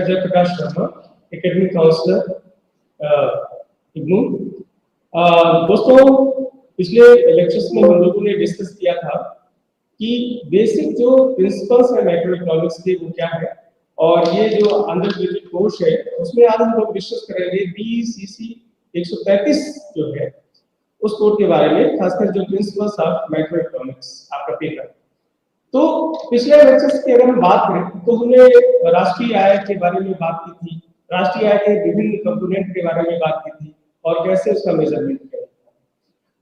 Jayaprakash Sharma, academic counsellor, IGNOU. दोस्तों, पिछले lectures में हम लोगों ने डिस्कस किया था कि बेसिक जो प्रिंसिपल्स है मैक्रो इकोनॉमिक्स के वो क्या है, और ये जो अंडर ग्रेजुएट कोर्स है उसमें आज हम लोग डिस्कस करेंगे BCC 133 जो है उस कोर्स के बारे में, खासकर जो प्रिंसिपल्स ऑफ मैक्रो इकोनॉमिक्स आपका पेपर। तो पिछले लेक्चर्स की अगर हम बात करें तो हमने राष्ट्रीय आय के बारे में बात की थी, राष्ट्रीय आय के विभिन्न कंपोनेंट के बारे में बात की थी और कैसे उसका मेजरमेंट किया जाता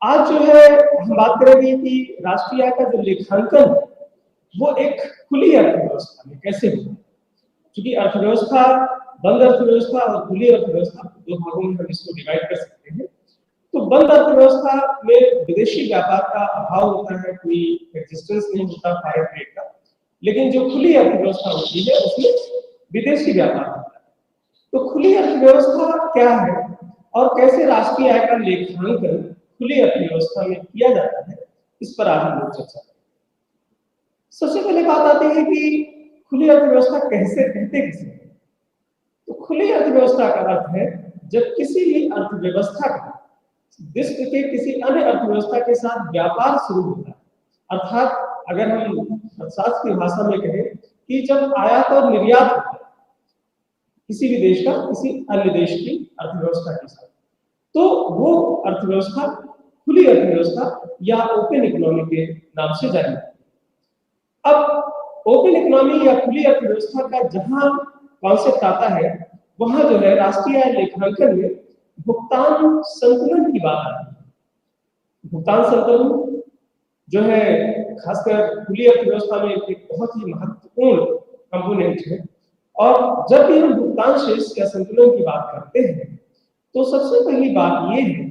है। आज जो है हम बात करेंगे कि राष्ट्रीय आय का जो लेखांकन वो एक खुली अर्थव्यवस्था में कैसे होता है, क्योंकि अर्थव्यवस्था बंद अर्थव्यवस्था और खुली अर्थव्यवस्था दो भागों में हम इसको डिवाइड कर सकते हैं। तो बंद अर्थव्यवस्था में विदेशी व्यापार का अभाव होता है, कोई एग्जिस्टेंस नहीं होता फायर ट्रेड का, लेकिन जो खुली अर्थव्यवस्था होती है उसमें विदेशी व्यापार होता है। तो खुली अर्थव्यवस्था क्या है और कैसे राष्ट्रीय आय का लेखांकन खुली अर्थव्यवस्था में किया जाता है, इस पर आज हम लोग चर्चा करेंगे। सबसे पहले बात आती है कि खुली अर्थव्यवस्था कैसे कहते किसे हैं। तो खुली अर्थव्यवस्था का अर्थ है जब किसी भी अर्थव्यवस्था का विश्व के किसी अन्य अर्थव्यवस्था के साथ व्यापार शुरू होता है, अर्थात अगर हम अर्थशास्त्र की भाषा में कहें कि जब आयात और निर्यात होता है किसी भी देश का किसी अन्य देश की अर्थव्यवस्था के साथ, तो वो अर्थव्यवस्था खुली अर्थव्यवस्था या ओपन इकोनॉमी के नाम से जानी जाती है। अब ओपन इकोनॉमी या खुली अर्थव्यवस्था का जहां कॉन्सेप्ट आता है वहां जो है राष्ट्रीय आय लेखांकन में भुगतान संतुलन की बात आती है। भुगतान संतुलन जो है खासकर खुली अर्थव्यवस्था में एक बहुत ही महत्वपूर्ण कंपोनेंट है, और जब भी हम भुगतान शेष या संतुलन की बात करते हैं तो सबसे पहली बात ये है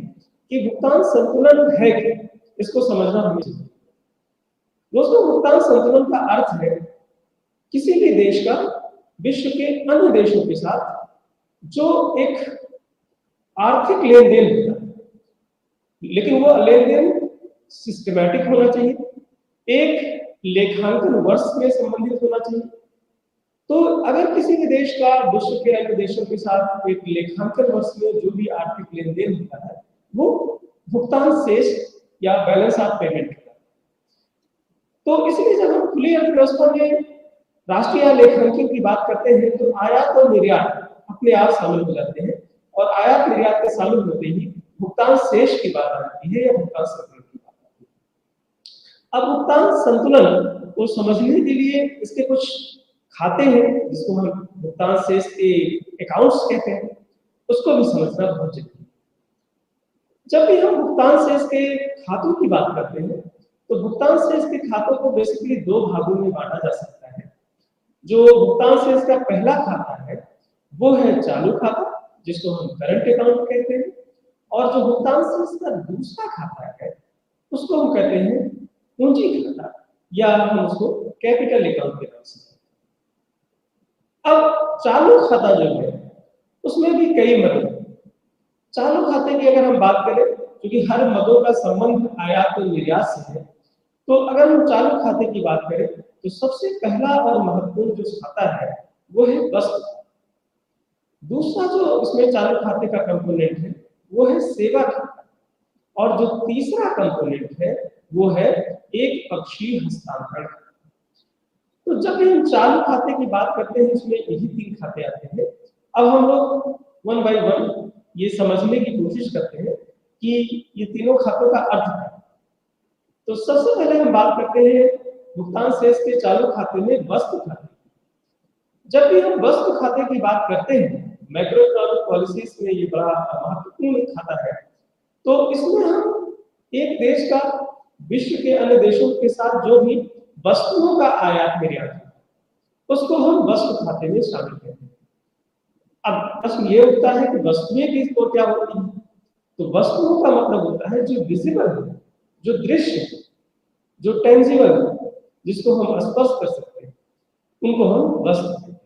कि भुगतान संतुलन है क्या, इसको समझना हमें चाहिए। दोस्तों, भुगतान संतुलन का अर्थ है किसी भी देश का विश्व के अन्य देशों के साथ जो एक आर्थिक लेन देन होता है, लेकिन वो लेन देन सिस्टमैटिक होना चाहिए, एक लेखांकन वर्ष में संबंधित होना चाहिए। तो अगर किसी भी देश का विश्व के अन्य देशों के साथ एक लेखांकन वर्ष में जो भी आर्थिक लेन देन होता है वो भुगतान शेष या बैलेंस ऑफ पेमेंट होता है। तो इसलिए जब हम खुली अर्थव्यवस्था में राष्ट्रीय आय लेखांकन की बात करते हैं तो आयात और निर्यात अपने आप शामिल हो जाते हैं, और आयात निर्यात के शामिल होते ही भुगतान शेष की बात आती है या भुगतान संतुलन की बात आती है। अब भुगतान संतुलन को समझने के लिए इसके कुछ खाते हैं जिसको हम भुगतान शेष के अकाउंट्स कहते हैं, उसको भी समझना बहुत जरूरी है। जब भी हम भुगतान शेष के खातों की बात करते हैं तो भुगतान शेष के खातों को बेसिकली दो भागों में बांटा जा सकता है। जो भुगतान शेष का पहला खाता है वो है चालू खाता, जिसको हम करंट अकाउंट कहते हैं, और जो भुगतान शेष का दूसरा खाता है उसको हम कहते हैं पूंजी खाता, या हम उसको कैपिटल अकाउंट के नाम से। अब चालू खाता जो है उसमें भी कई मद हैं। चालू खाते की अगर हम बात करें, क्योंकि हर मदों का संबंध आयात और निर्यात से है, तो अगर हम चालू खाते की बात करें तो सबसे पहला और महत्वपूर्ण जो खाता है वो है वस्तु खाता। दूसरा जो इसमें चालू खाते का कंपोनेंट है वो है सेवा खाता, और जो तीसरा कंपोनेंट है वो है एक पक्षीय हस्तांतरण। तो जब हम चालू खाते की बात करते हैं इसमें यही तीन खाते आते हैं। अब हम लोग वन बाय वन ये समझने की कोशिश करते हैं कि ये तीनों खातों का अर्थ क्या है। तो सबसे पहले हम बात करते हैं भुगतान शेष के चालू खाते में वस्तु खाते। जब भी हम वस्तु खाते की बात करते हैं, मैक्रो इकोनॉमिक पॉलिसीज में ये बड़ा महत्वपूर्ण खाता है। तो इसमें हम एक देश का विश्व के अन्य देशों के साथ जो भी वस्तुओं का आयात निर्यात है उसको हम वस्तु खाते में शामिल करते हैं। अब प्रश्न ये उठता है कि वस्तुएं किसको क्या होती हैं। तो वस्तुओं का मतलब होता है जो विजिबल है, जो दृश्य है, जो टेंजिबल है, जिसको हम स्पर्श कर सकते हैं, उनको हम वस्तु कहते हैं।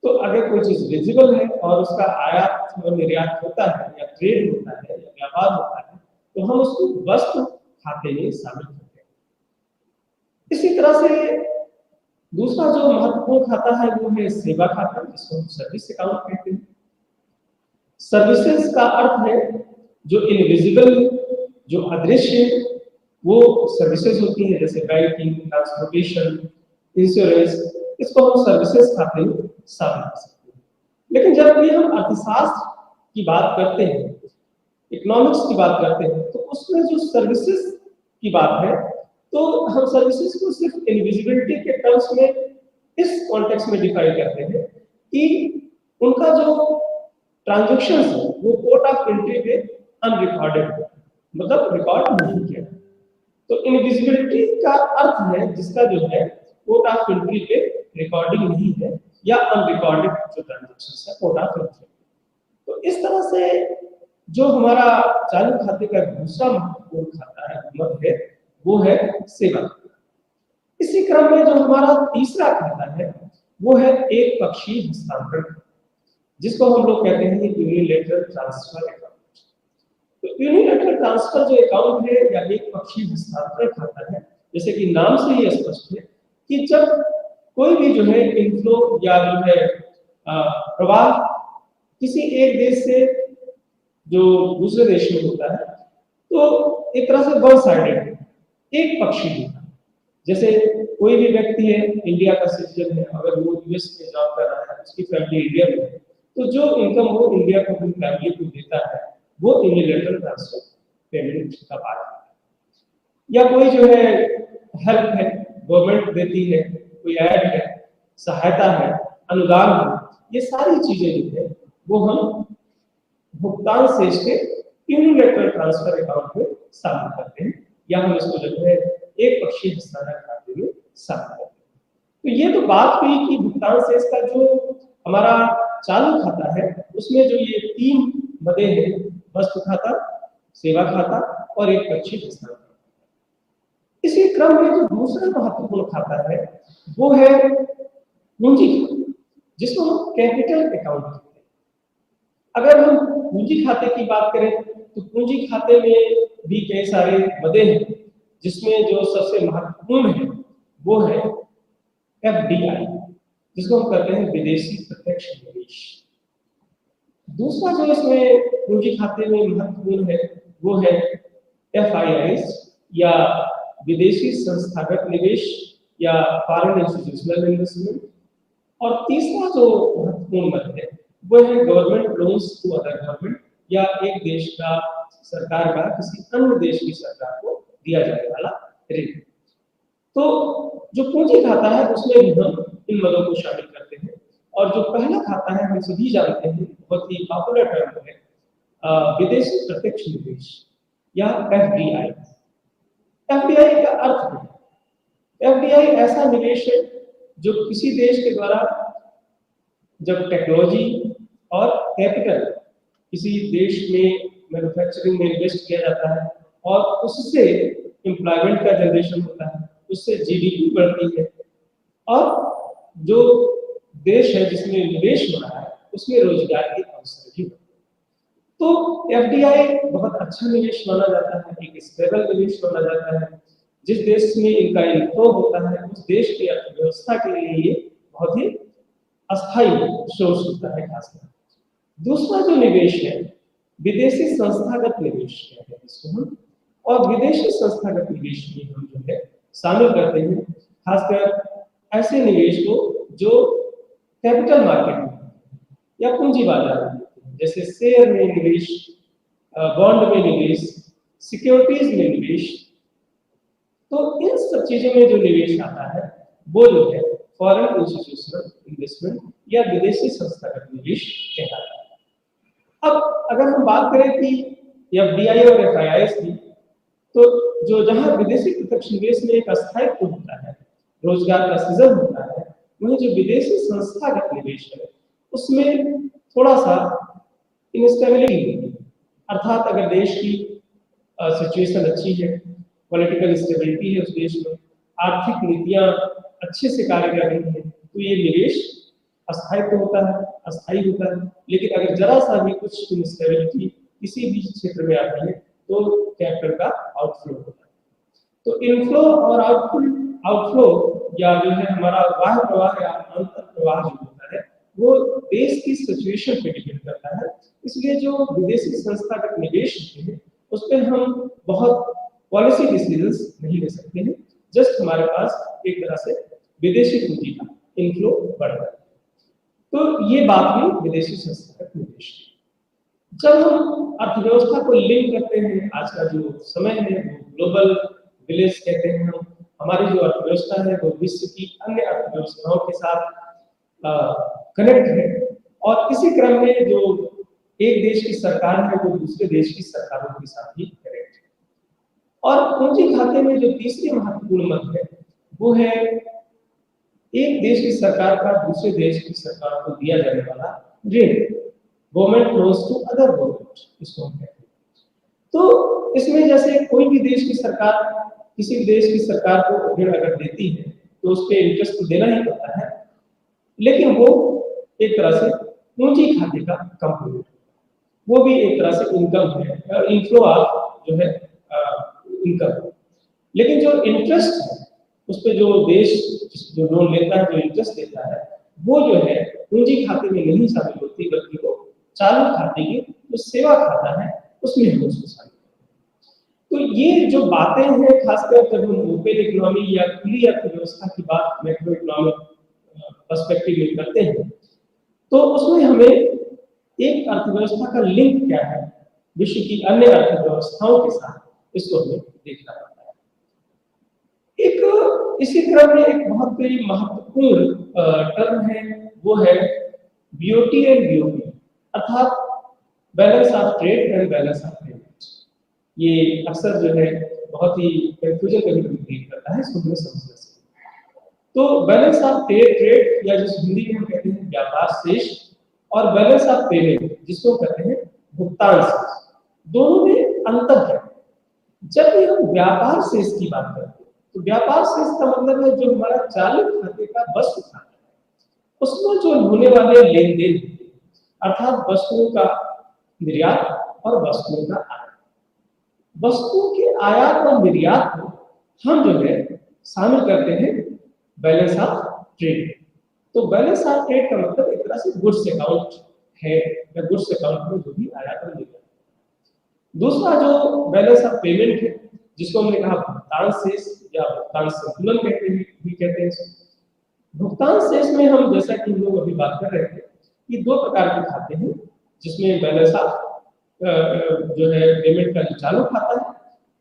तो अगर कोई चीज विजिबल है और उसका आयात और निर्यात होता है या ट्रेड होता है या व्यापार होता है तो हम उसको वस्तु खाते में शामिल करते हैं। इसी तरह से दूसरा जो महत्वपूर्ण खाता है वो है सेवा खाता, जिसको हम सर्विस अकाउंट कहते हैं। सर्विसेज का अर्थ है जो इनविजिबल, जो अदृश्य, वो सर्विसेज होती है, जैसे बैंकिंग, ट्रांसपोर्टेशन, इंश्योरेंस, इसको हम सर्विसेज खाते में शामिल कर सकते हैं। लेकिन जब भी हम अर्थशास्त्र की बात करते हैं, इकोनॉमिक्स की बात करते हैं, तो उसमें जो सर्विसेज की बात है, तो हम सर्विसेज को सिर्फ इनविजिबिलिटी के टर्म्स में इस कॉन्टेक्स्ट में डिफाइन करते हैं कि उनका जो ट्रांजैक्शंस है वो कोर्ट ऑफ एंट्री पे अनरिकॉर्डेड है, मतलब रिकॉर्ड नहीं किया। तो इनविजिबिलिटी का अर्थ है जिसका जो है कोर्ट ऑफ एंट्री पे रिकॉर्डिंग नहीं है, या अनरिकॉर्डेड जो ट्रांजैक्शंस है कोर्ट ऑफ एंट्री। तो इस तरह से जो हमारा चालू खाते का दूसरा महत्वपूर्ण खाता है मद है, वो है सेवा खाता। इसी क्रम में जो हमारा तीसरा खाता है वो है एक पक्षीय हस्तांतरण, जिसको हम लोग कहते हैं यूनिलैटरल ट्रांसफर अकाउंट। तो यूनिलैटरल ट्रांसफर जो अकाउंट है या एक पक्षीय हस्तांतरण खाता है, जैसे कि नाम से ही स्पष्ट है कि जब कोई भी जो है इनफ्लो या जो है प्रवाह किसी एक देश से जो दूसरे देश में होता है, तो एक तरह से वन साइडेड है, एक पक्षी होता है। जैसे कोई भी व्यक्ति है, इंडिया का सिटीजन है, अगर वो यूएस में जॉब कर रहा है, उसकी फैमिली इंडिया में है, तो जो इनकम वो इंडिया को अपनी फैमिली को देता है वो यूनिलैटरल ट्रांसफर पेमेंट का पार्ट है। या कोई जो है हेल्प है, गवर्नमेंट देती है, कोई ऐड है, सहायता है, अनुदान है, ये सारी चीजें जो है वो हम भुगतान शेष के यूनिलैटरल ट्रांसफर अकाउंट में शामिल करते हैं, या हम इसको जो है एक पक्षीय हस्तांतरण खाते में शामिल करते हैं। तो ये तो बात हुई कि भुगतान शेष का जो हमारा चालू खाता है उसमें जो ये तीन मदे हैं, वस्तु खाता, सेवा खाता और एक पक्षीय हस्तांतरण। इसी क्रम में जो दूसरा महत्वपूर्ण खाता है वो है पूंजी खाता, जिसको हम कैपिटल अकाउंट कहते हैं। अगर हम पूंजी खाते की बात करें तो पूंजी खाते में भी कई सारे मदे हैं, जिसमें जो सबसे महत्वपूर्ण है वो है एफडीआई, जिसको हम कहते हैं विदेशी प्रत्यक्ष निवेश। दूसरा जो इसमें पूंजी खाते में महत्वपूर्ण है वो है एफआईआईस या विदेशी संस्थागत निवेश या फॉरेन इंस्टीट्यूशनल इन्वेस्टमेंट। और तीसरा जो महत्वपूर्ण मद है वो है government loans to other government, या एक देश का सरकार का किसी अन्य देश की सरकार को दिया जाने वाला ऋण। तो जो पूंजी खाता है उसमें भी हम इन मदों को शामिल करते हैं। और जो पहला खाता है हम सभी जानते हैं, बहुत ही पॉपुलर टर्म है विदेशी प्रत्यक्ष निवेश या एफडीआई। एफडीआई का अर्थ है, एफडीआई ऐसा निवेश है जो किसी देश के द्वारा जब टेक्नोलॉजी और कैपिटल किसी देश में मैन्युफैक्चरिंग में इन्वेस्ट किया जाता है और उससे एम्प्लॉयमेंट का जनरेशन होता है, उससे जीडीपी बढ़ती है, और जो देश है जिसमें निवेश हो रहा है उसमें रोजगार के अवसर भी होते हैं। तो एफडीआई बहुत अच्छा निवेश माना जाता है, एक स्टेबल निवेश माना जाता है। जिस देश में इनका इन्फ्लो होता है उस देश की अर्थव्यवस्था के लिए ये बहुत ही अस्थायी सोर्स होता है खासकर। दूसरा जो निवेश है विदेशी संस्थागत निवेश कहते हैं इसको हम, और विदेशी संस्थागत निवेश में हम जो है शामिल करते हैं खासकर ऐसे निवेश को जो कैपिटल मार्केट में या पूंजी बाजार में, जैसे शेयर में निवेश, बॉन्ड में निवेश, सिक्योरिटीज में निवेश। तो इन सब चीजों में जो निवेश आता है वो जो है फॉरेन इंस्टीट्यूशनल इन्वेस्टमेंट या विदेशी संस्थागत निवेश कहलाता है। अब अगर हम बात करें कि एफडीआई और एफआईआई की, तो जो जहां विदेशी प्रत्यक्ष निवेश में एक अस्थायित्व होता है, रोजगार का सृजन होता है, वहीं जो विदेशी संस्थागत निवेश है उसमें थोड़ा सा इनस्टेबिलिटी होती है। अर्थात अगर देश की सिचुएशन अच्छी है, पॉलिटिकल स्टेबिलिटी है उस देश में, आर्थिक नीतियां अच्छे से कार्य कर रही है, तो ये निवेश अस्थायित्व होता है, अस्थायी होता है। लेकिन अगर जरा सा भी कुछ इनस्टेबिलिटी किसी भी क्षेत्र में आती है तो कैपिटल का आउटफ्लो होता है। तो इनफ्लो और आउटफ्लो आउटफ्लो या जो है हमारा बाह्य प्रवाह या अंतर प्रवाह जो होता है वो देश की सिचुएशन पे डिपेंड करता है। इसलिए जो विदेशी संस्थागत निवेश होते हैं उस पे हम बहुत पॉलिसी डिसीजंस नहीं ले सकते हैं। जस्ट हमारे पास एक तरह से विदेशी पूंजी का इनफ्लो बढ़ रहा है। तो ये बात हुई विदेशी संस्थागत निवेश की। जब हम अर्थव्यवस्था को लिंक करते हैं, आज का जो समय है वो ग्लोबल विलेज कहते हैं हम। हमारी जो अर्थव्यवस्था है वो विश्व की अन्य अर्थव्यवस्थाओं के साथ कनेक्ट है और इसी क्रम में जो एक देश की सरकार है वो दूसरे देश की सरकारों के साथ भी कनेक्ट है। और पूंजी खाते में जो तीसरी महत्वपूर्ण मत है वो है एक देश की सरकार का दूसरे देश की सरकार को दिया जाने वाला ऋण, government loans to other government, इसको हम कहते हैं। तो इसमें जैसे कोई भी देश की सरकार किसी भी देश की सरकार को ऋण अगर देती है तो उस पे इंटरेस्ट तो देना ही पड़ता है, लेकिन वो एक तरह से पूंजी खाते का कंपोनेंट, वो भी एक तरह से इनकम है, इनफ्लो ऑफ जो है इनकम। लेकिन जो इंटरेस्ट है उस पे जो देश जो लोन लेता है, जो इंटरेस्ट देता है, वो जो है पूंजी खाते में नहीं शामिल होती, बल्कि वो चालू खाते की जो सेवा खाता है उसमें हम उसको शामिल। तो ये जो बातें हैं, खासकर जब हम ओपन इकोनॉमी या खुली अर्थव्यवस्था की बात मैक्रो इकोनॉमिक पर्सपेक्टिव में करते हैं, तो उसमें हमें एक अर्थव्यवस्था का लिंक क्या है विश्व की अन्य अर्थव्यवस्थाओं के साथ, इसको हमें देखना पड़ता है। एक इसी क्रम में एक बहुत बड़ी महत्वपूर्ण टर्म है, वो है बीओटी एंड बीओपी, अर्थात balance of trade and balance of payment. ये अक्सर जो है बहुत ही कंफ्यूजन कभी कभी क्रिएट करता है, इसको हमें समझना चाहिए। तो बैलेंस ऑफ ट्रेड या जिस हिंदी में हम कहते हैं व्यापार शेष, और बैलेंस ऑफ पेमेंट जिसको कहते हैं भुगतान शेष, दोनों में अंतर है। जब भी हम व्यापार शेष की बात करते हैं तो व्यापार शेष का मतलब है जो हमारा चालू खाते का वस्तु खाता है उसमें जो होने वाले लेन देन, अर्थात वस्तुओं का निर्यात और वस्तुओं का आयात। वस्तुओं के आयात और निर्यात को हम जो है शामिल करते हैं बैलेंस ऑफ ट्रेड। तो बैलेंस ऑफ ट्रेड का मतलब एक तरह से गुड्स अकाउंट है, या गुड्स अकाउंट में जो भी आयात और निर्यात। दूसरा जो बैलेंस ऑफ पेमेंट है, जिसको हमने कहा भुगतान शेष या भुगतान संतुलन कहते हैं, भी कहते हैं इसको। भुगतान शेष में हम, जैसा कि हम लोग अभी बात कर रहे थे, कि दो प्रकार के खाते हैं, जिसमें बैलेंस ऑफ जो है पेमेंट का जो चालू खाता है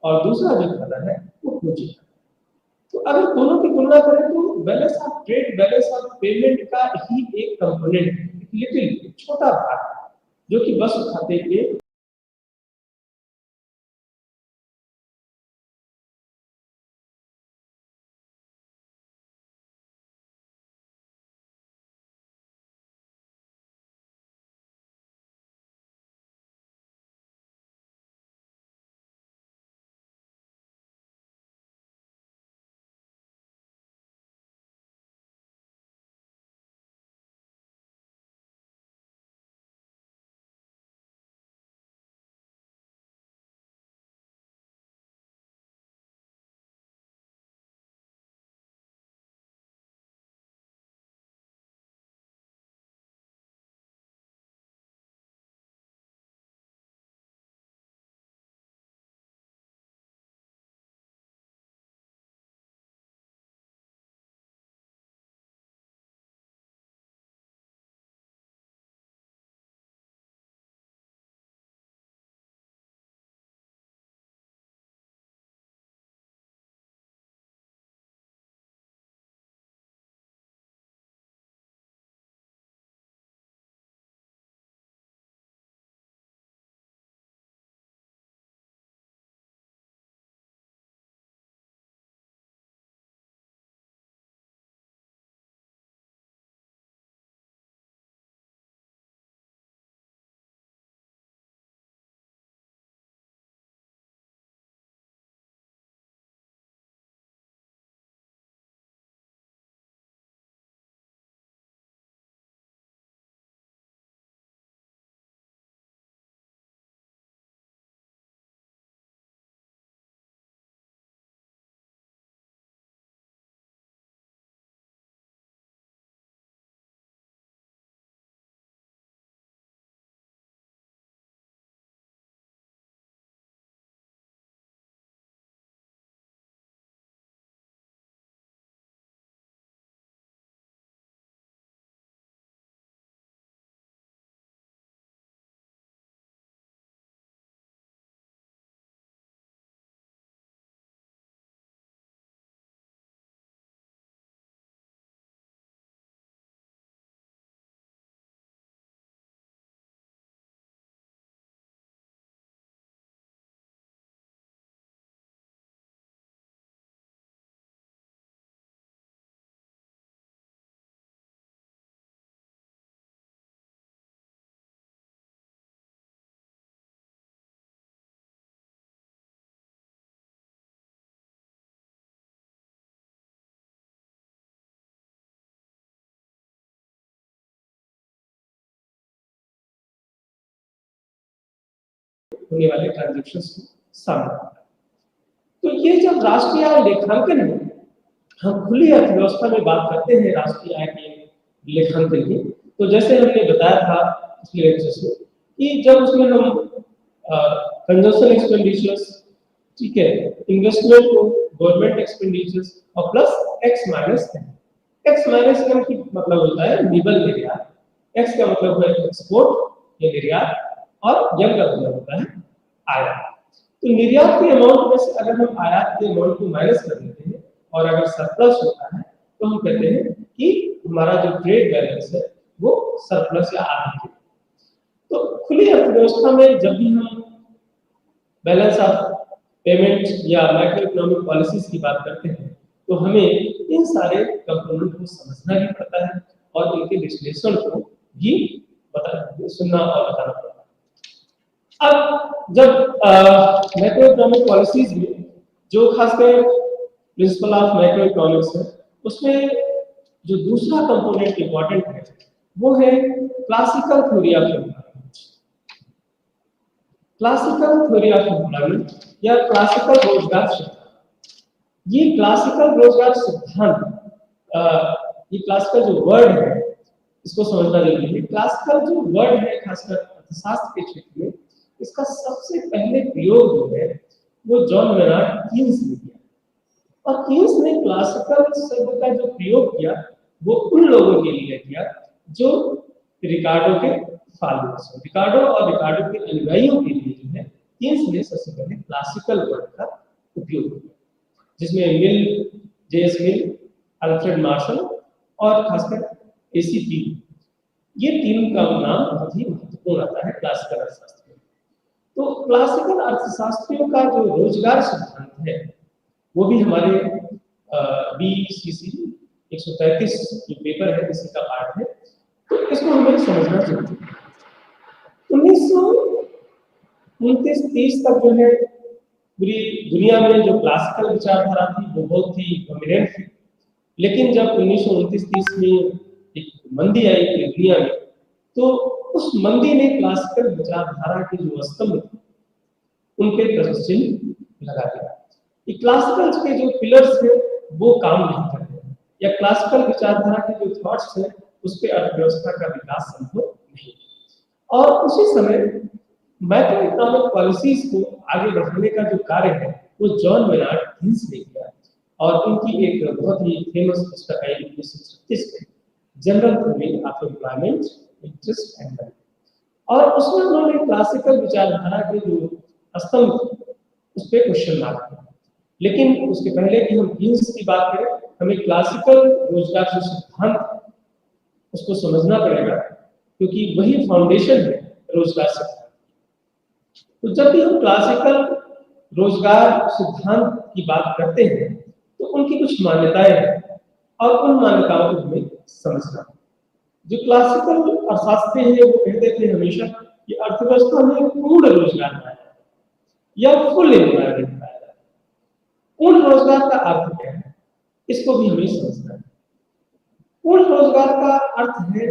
और दूसरा जो खाता है वो पूंजी खाता है। तो अगर दोनों की तुलना करें तो balance of trade balance of payment का ही एक कंपोनेंट है, लिटिल छोटा भाग, जो कि वस्तु खाते के होने वाले ट्रांजेक्शन्स को शामिल करता है। तो ये जब राष्ट्रीय आय लेखांकन में हम खुली अर्थव्यवस्था में बात करते हैं राष्ट्रीय आय के लेखांकन की, तो जैसे हमने बताया था पिछले लेक्चर्स में कि जब उसमें हम कंजम्पशन एक्सपेंडिचर्स, ठीक है, इन्वेस्टमेंट को, गवर्नमेंट एक्सपेंडिचर्स और प्लस एक्स माइनस एम की मतलब होता है निबल निर्यात, एक्स का मतलब है एक्सपोर्ट या निर्यात और एम का मतलब होता है आयात। तो निर्यात के अमाउंट में से अगर हम आयात के अमाउंट को माइनस कर देते हैं और अगर सरप्लस होता है तो हम कहते हैं कि हमारा जो ट्रेड बैलेंस है वो सरप्लस या आधा है। तो खुली अर्थव्यवस्था में जब भी हम बैलेंस ऑफ पेमेंट या मैक्रो इकोनॉमिक पॉलिसीज की बात करते हैं तो हमें इन सारे कंपोनेंट को समझना भी पड़ता है और इनके विश्लेषण को भी सुनना और बताना पड़ता है। अब जब मैक्रो इकोनॉमिक पॉलिसीज में जो खासकर प्रिंसिपल ऑफ मैक्रो इकोनॉमिक्स है उसमें जो दूसरा कंपोनेंट इंपॉर्टेंट है वो है classical theory of employment. Classical theory of employment या क्लासिकल रोजगार सिद्धांत। ये क्लासिकल रोजगार सिद्धांत, ये क्लासिकल जो वर्ड है इसको समझना जरूरी है। क्लासिकल जो वर्ड है खासकर अर्थशास्त्र के क्षेत्र में इसका सबसे पहले प्रयोग जो है वो जॉन मेनार्ड कीन्स ने किया और कीन्स ने क्लासिकल शब्द का जो प्रयोग किया वो उन लोगों के लिए किया जो रिकार्डो के फॉलोअर्स हैं। रिकार्डो और रिकार्डो के अनुयायियों के लिए जो है कीन्स ने सबसे पहले क्लासिकल वर्ड का उपयोग किया जिसमें मिल, जेएस मिल, अल्फ्रेड मार्शल और खासकर एसीपी, ये तीन का नाम बहुत ही महत्वपूर्ण आता है क्लासिकल अर्थशास्त्र में। तो क्लासिकल अर्थशास्त्रियों का जो रोजगार सिद्धांत है वो भी हमारे बीसीसी 133 जो पेपर है इसी का पार्ट है, तो इसको हमें समझना चाहिए। 1929-30 तक जो है पूरी दुनिया में जो क्लासिकल विचारधारा थी वो बहुत ही डोमिनेंट थी, लेकिन जब 1929-30 में एक मंदी आई पूरी दुनिया में तो उस मंदी ने क्लासिकल विचारधारा के जो स्तंभ थे उन पे प्रश्न चिन्ह लगा दिया। ये क्लासिकल के जो पिलर्स थे वो काम नहीं कर रहे या क्लासिकल विचारधारा के जो थॉट्स थे उस पे अर्थव्यवस्था का विकास संभव नहीं। और उसी समय मैक्रो इकोनॉमिक पॉलिसीज को आगे बढ़ाने का जो कार्य है वो जॉन मेनार्ड कीन्स ने किया और उनकी एक बहुत ही फेमस पुस्तक आई 1936 में, general theory of employment, interest and money. और उसमें उन्होंने क्लासिकल विचारधारा के जो स्तंभ उस पर क्वेश्चन मार्क किया। लेकिन उसके पहले कि हम कीन्स की बात करें हमें क्लासिकल रोजगार जो सिद्धांत उसको समझना पड़ेगा क्योंकि वही फाउंडेशन है रोजगार सिद्धांत। तो जब भी हम क्लासिकल रोजगार सिद्धांत की बात करते हैं तो उनकी कुछ मान्यताएं हैं और उन मान्यताओं को हमें समझना। जो क्लासिकल अर्थशास्त्री हैं वो कहते थे हमेशा कि अर्थव्यवस्था में पूर्ण रोजगार पाया या फुल एम्प्लॉयमेंट पाया जाता है। पूर्ण रोजगार का अर्थ क्या है इसको भी हमें समझना है। पूर्ण रोजगार का अर्थ है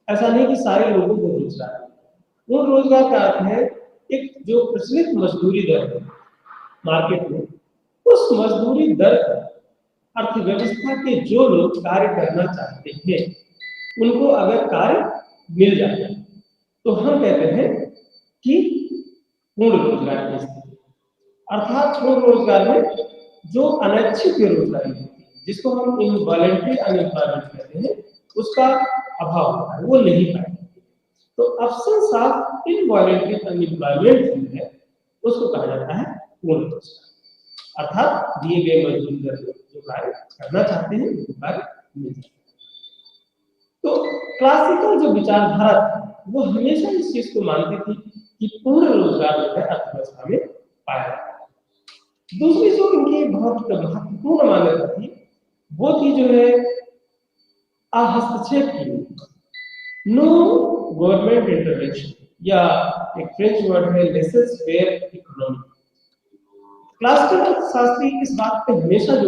ऐसा नहीं कि सारे लोगों को रोजगार। पूर्ण रोजगार का अर्थ है एक जो प्रचलित मजदूरी दर है मार्केट में उस मजदूरी दर पर अर्थव्यवस्था के जो लोग कार्य करना चाहते हैं उनको अगर कार्य मिल जाता है तो हम कहते हैं कि पूर्ण रोजगार की स्थिति। अर्थात पूर्ण रोजगार में जो अनैच्छिक बेरोजगारी होती है जिसको हम इनवॉलंटरी अनएम्प्लॉयमेंट कहते हैं उसका अभाव होता है, वो नहीं पाएंगे। तो अब्सेंस ऑफ इनवॉलंटरी अनएम्प्लॉयमेंट जो है उसको कहा जाता है पूर्ण रोजगार। अर्थात दिए गए मजदूरी दर जो कार्य करना चाहते हैं वो कार्य मिल जाता है। तो क्लासिकल जो विचारधारा थी वो हमेशा इस चीज को मानती थी कि पूर्ण रोजगार जो है अर्थव्यवस्था में पाया जाता है। दूसरी जो इनकी बहुत महत्वपूर्ण मान्यता थी वो थी जो है हस्तक्षेप की, नो गवर्नमेंट इंटरवेंशन या एक फ्रेंच वर्ड है लेसेस फेयर इकोनॉमी। क्लासिकल अर्थशास्त्री इस बात पे हमेशा जो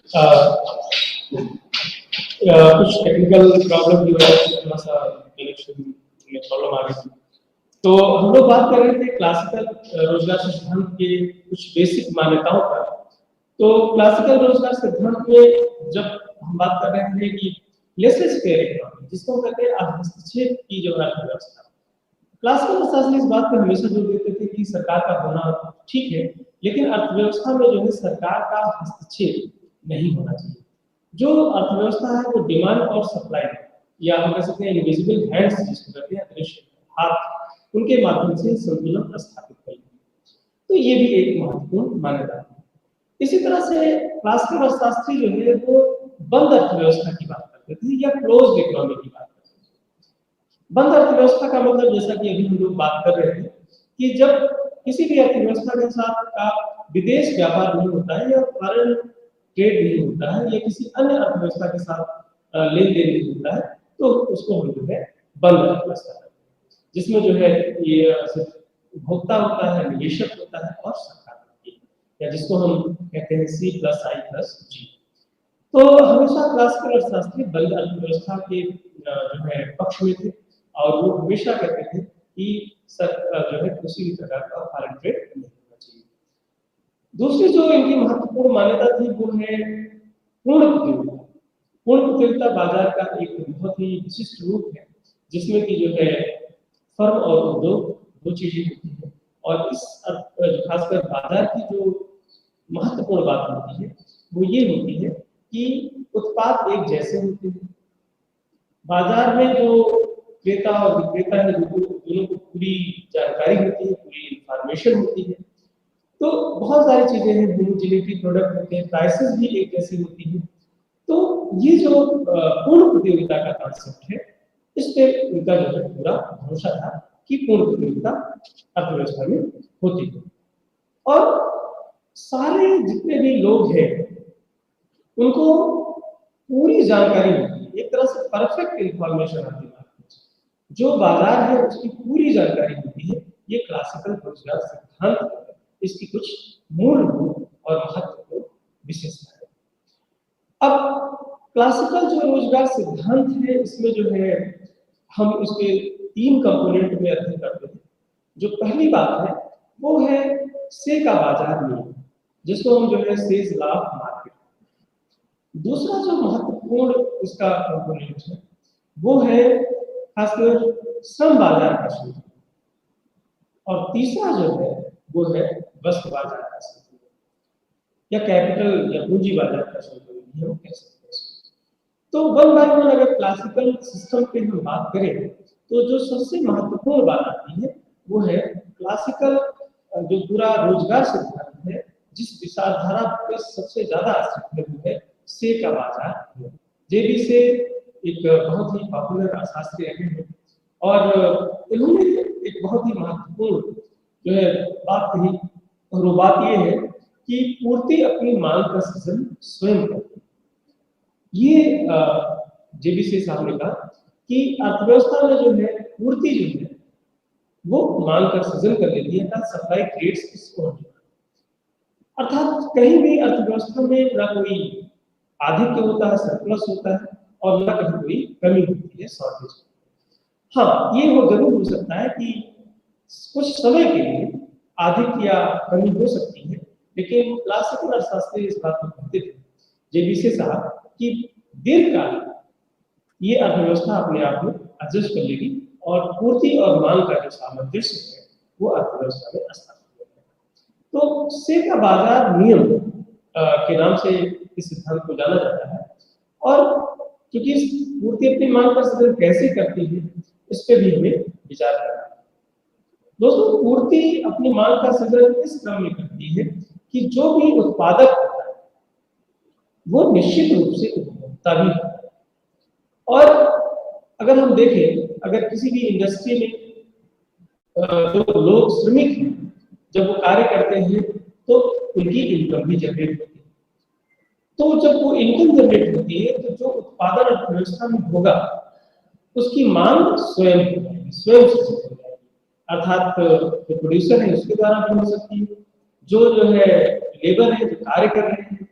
कुछ टेक्निकल प्रॉब्लम की वजह से थोड़ा सा कनेक्शन में प्रॉब्लम आ रही थी। तो हम लोग बात कर रहे थे क्लासिकल रोजगार सिद्धांत के कुछ बेसिक मान्यताओं पर। तो क्लासिकल रोजगार सिद्धांत में जब हम बात कर रहे थे कि लेसलेस फेयर इकोनॉमी, जिसको हम कहते हैं हस्तक्षेप की जो अर्थव्यवस्था, क्लासिकल अर्थशास्त्री इस बात पर हमेशा जोर देते थे कि सरकार का होना ठीक है, लेकिन अर्थव्यवस्था में जो है सरकार का हस्तक्षेप नहीं होना चाहिए। जो अर्थव्यवस्था है वो डिमांड और सप्लाई, या हम कह सकते हैं इनविजिबल हैंड्स जिसको कहते हैं, दृश्य हाथ, उनके माध्यम से संतुलन स्थापित करेगी। तो ये भी एक महत्वपूर्ण मान्यता है। इसी तरह से क्लासिकल अर्थशास्त्री जो है वो बंद अर्थव्यवस्था की बात करते थे या क्लोज्ड इकोनॉमी की बात करते थे। बंद अर्थव्यवस्था का मतलब, जैसा कि अभी हम लोग बात कर रहे थे, कि जब किसी भी अर्थव्यवस्था के साथ का विदेश व्यापार नहीं होता है या फॉरेन ट्रेड नहीं होता है या किसी अन्य अर्थव्यवस्था के साथ लेन देन नहीं होता है, तो उसको हम जो है बंद अर्थव्यवस्था कहते हैं, जिसमें जो है ये उपभोक्ता होता है, निवेशक होता है और सरकार होती है, या जिसको हम कहते हैं C+I+G। तो हमेशा क्लासिकल अर्थशास्त्री बंद अर्थव्यवस्था के जो है पक्ष में थे, और वो हमेशा कहते थे कि जो है किसी भी प्रकार का फॉरेन ट्रेड नहीं होना चाहिए। दूसरी जो इनकी महत्वपूर्ण मान्यता थी वो है पूर्ण प्रतियोगिता। पूर्ण प्रतियोगिता बाजार का एक बहुत ही विशिष्ट रूप है, जिसमें कि जो है फर्म और उद्योग दो चीजें होती है, और इस खासकर बाजार की जो महत्वपूर्ण बात होती है वो ये होती है कि उत्पाद एक जैसे होते हैं। बाजार में जो क्रेता और विक्रेता है, दोनों को पूरी जानकारी होती है, पूरी इंफॉर्मेशन होती है। तो बहुत सारी चीजें हैं, होमोजेनिटी प्रोडक्ट होते हैं, प्राइसेस भी एक जैसी होती है। तो ये जो पूर्ण प्रतियोगिता का कॉन्सेप्ट है, इस पे उनका जो है पूरा भरोसा था कि पूर्ण प्रतियोगिता अर्थव्यवस्था में होती है, और सारे जितने भी लोग हैं उनको पूरी जानकारी होती है, एक तरह से परफेक्ट इंफॉर्मेशन आती है, जो बाजार है उसकी पूरी जानकारी होती है। ये क्लासिकल रोजगार सिद्धांत है, इसकी कुछ मूलभूत और महत्वपूर्ण विशेषता है। अब क्लासिकल जो रोजगार सिद्धांत है, इसमें जो है हम उसके 3 कंपोनेंट में अध्ययन करते हैं। जो पहली बात है वो है से का बाजार नियम, जिसको हम जो है सेज लॉ ऑफ मार्केट। दूसरा जो महत्वपूर्ण इसका कंपोनेंट है वो है खासकर श्रम बाजार का संतुलन, और तीसरा जो है वो है वस्तु बाजार का संतुलन, या कैपिटल या पूंजी बाजार का संतुलन हम कह सकते हैं। तो वन बाय वन अगर क्लासिकल सिस्टम पे हम बात करें, तो जो सबसे महत्वपूर्ण बात आती है वो है क्लासिकल जो पूरा रोजगार सिद्धांत है, जिस विचारधारा पे सबसे ज्यादा आश्रित है वो है से का बाजार। जेबी से एक बहुत ही पॉपुलर अर्थशास्त्री रहे हैं, और इन्होंने एक बहुत ही महत्वपूर्ण जो है बात कही, और वो बात ये है कि पूर्ति अपनी मांग का सृजन स्वयं करती है। ये जेबीसी साहब ने कहा कि अर्थव्यवस्था में जो है पूर्ति जो है वो मांग का सृजन कर लेती है, supply creates its own demand. अर्थात कहीं भी अर्थव्यवस्था में ना कोई आधिक्य होता है, सरप्लस होता है, और ना कहीं कोई कमी होती है, शॉर्टेज। हाँ, ये वो जरूर हो सकता है कि कुछ समय के लिए आधिक्य या कमी हो सकती है, लेकिन क्लासिकल अर्थशास्त्री इस बात को कहते थे, जेबीसी साहब, कि दीर्घकाल ये अर्थव्यवस्था अपने आप में एडजस्ट कर लेगी, और पूर्ति और मांग का जो सामंजस्य है वो अर्थव्यवस्था में स्थापित होगा। तो से का बाजार नियम के नाम से इस सिद्धांत को जाना जाता है, और क्योंकि पूर्ति अपनी मांग का सृजन कैसे करती है इस पे भी हमें विचार करना है। दोस्तों, पूर्ति अपनी मांग का सृजन इस क्रम में करती है कि जो भी उत्पादक होता है वो निश्चित रूप से उपभोक्ता भी होता है। और अगर हम देखें, अगर किसी भी इंडस्ट्री में जो लोग श्रमिक हैं, जब वो कार्य करते हैं तो उनकी इनकम भी जनरेट होती है। तो जब वो इनकम जनरेट होती है तो जो उत्पादन अर्थव्यवस्था में होगा उसकी मांग स्वयं सृजित हो जाएगी। अर्थात जो प्रोड्यूसर है उसके द्वारा भी हो सकती है, जो है लेबर है जो कार्य कर रहे हैं,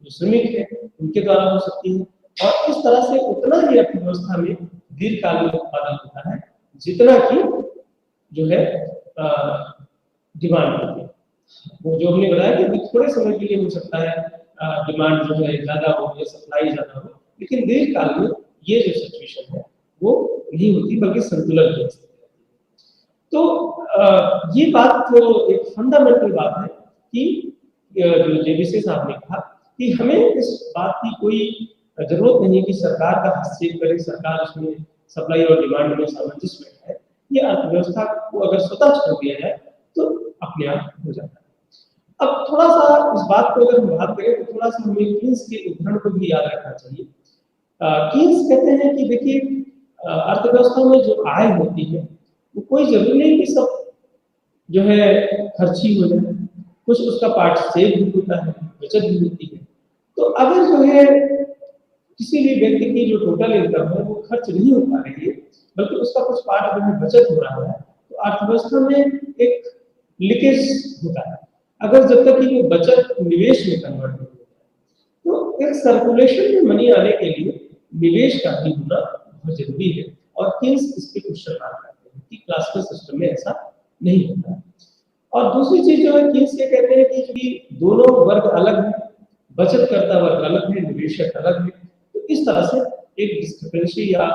जो श्रमिक है उनके द्वारा हो सकती है, और इस तरह से उतना ही अर्थव्यवस्था में दीर्घकाल में उत्पादन होता है जितना कि जो है डिमांड होती है। वो जो हमने बताया कि थोड़े समय के लिए हो सकता है डिमांड जो है ज्यादा हो या सप्लाई ज्यादा हो, लेकिन दीर्घकाल में ये जो सिचुएशन है वो नहीं होती, बल्कि संतुलन की स्थिति रहती है। तो ये बात तो एक फंडामेंटल बात है कि जो जेबीसी साहब ने कहा कि हमें इस बात की कोई जरूरत नहीं कि सरकार का हस्तक्षेप करे, सरकार उसमें सप्लाई और डिमांड में सामंजस्य बैठाए। ये अर्थव्यवस्था को अगर स्वतः छोड़ दिया जाए तो अपने आप हो जाता है। अब थोड़ा सा इस बात को अगर हम बात करें तो थोड़ा सा हमें कीन्स के उदाहरण को भी याद रखना चाहिए। कीन्स कहते हैं कि देखिए अर्थव्यवस्था में जो आय होती है वो कोई जरूरी नहीं कि सब जो है खर्ची हो जाए, कुछ उसका पार्ट सेव भी होता है, बचत भी होती है। तो अगर जो है किसी भी व्यक्ति की जो टोटल इनकम है वो खर्च नहीं हो पा रही है, बल्कि उसका कुछ पार्ट जो है बचत हो रहा है, तो अर्थव्यवस्था में एक लीकेज होता है। अगर जब तक कि वो बचत निवेश में कन्वर्ट नहीं होता है, तो एक सर्कुलेशन में मनी आने के लिए निवेश का भी होना बहुत जरूरी है। और कीन्स इसके क्वेश्चन मार्क करते हैं कि क्लासिकल सिस्टम में ऐसा नहीं होता है। और दूसरी चीज जो है कीन्स ये कहते हैं कि दोनों वर्ग अलग हैं, बचत करता वर्ग अलग है, निवेशक अलग है। तो इस तरह से एक डिस्क्रिपेंसी या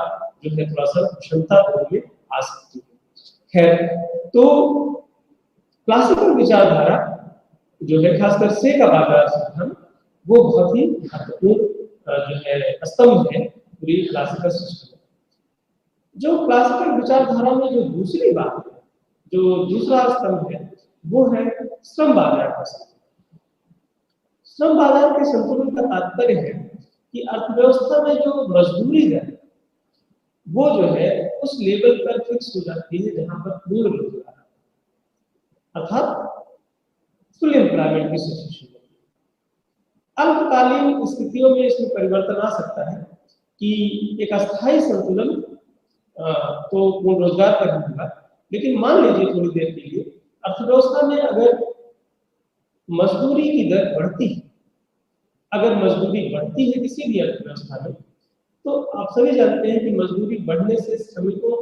जो है थोड़ा सा क्षमता में आ सकती है। खैर, तो क्लासिकल विचारधारा जो है खासकर से का बाजार सिद्धांत वो बहुत ही महत्वपूर्ण जो है स्तंभ है पूरी क्लासिकल सिस्टम। जो क्लासिकल विचारधारा में जो दूसरी बात है, जो दूसरा स्तंभ है, वो है श्रम बाजार का संतुलन। श्रम बाजार के संतुलन का तात्पर्य है कि अर्थव्यवस्था में जो मजदूरी है वो जो है उस लेवल पर फिक्स हो जाती है जहां पर पूर्ण रोजगार अर्थात फुल एम्प्लॉयमेंट की सिचुएशन होती है। अल्पकालीन स्थितियों में इसमें परिवर्तन आ सकता है कि एक अस्थायी संतुलन तो पूर्ण रोजगार पर होगा, लेकिन मान लीजिए थोड़ी देर के लिए अर्थव्यवस्था में अगर मजदूरी की दर बढ़ती है, अगर मजदूरी बढ़ती है किसी भी अर्थव्यवस्था में, तो आप सभी जानते हैं कि मजदूरी बढ़ने से श्रमिकों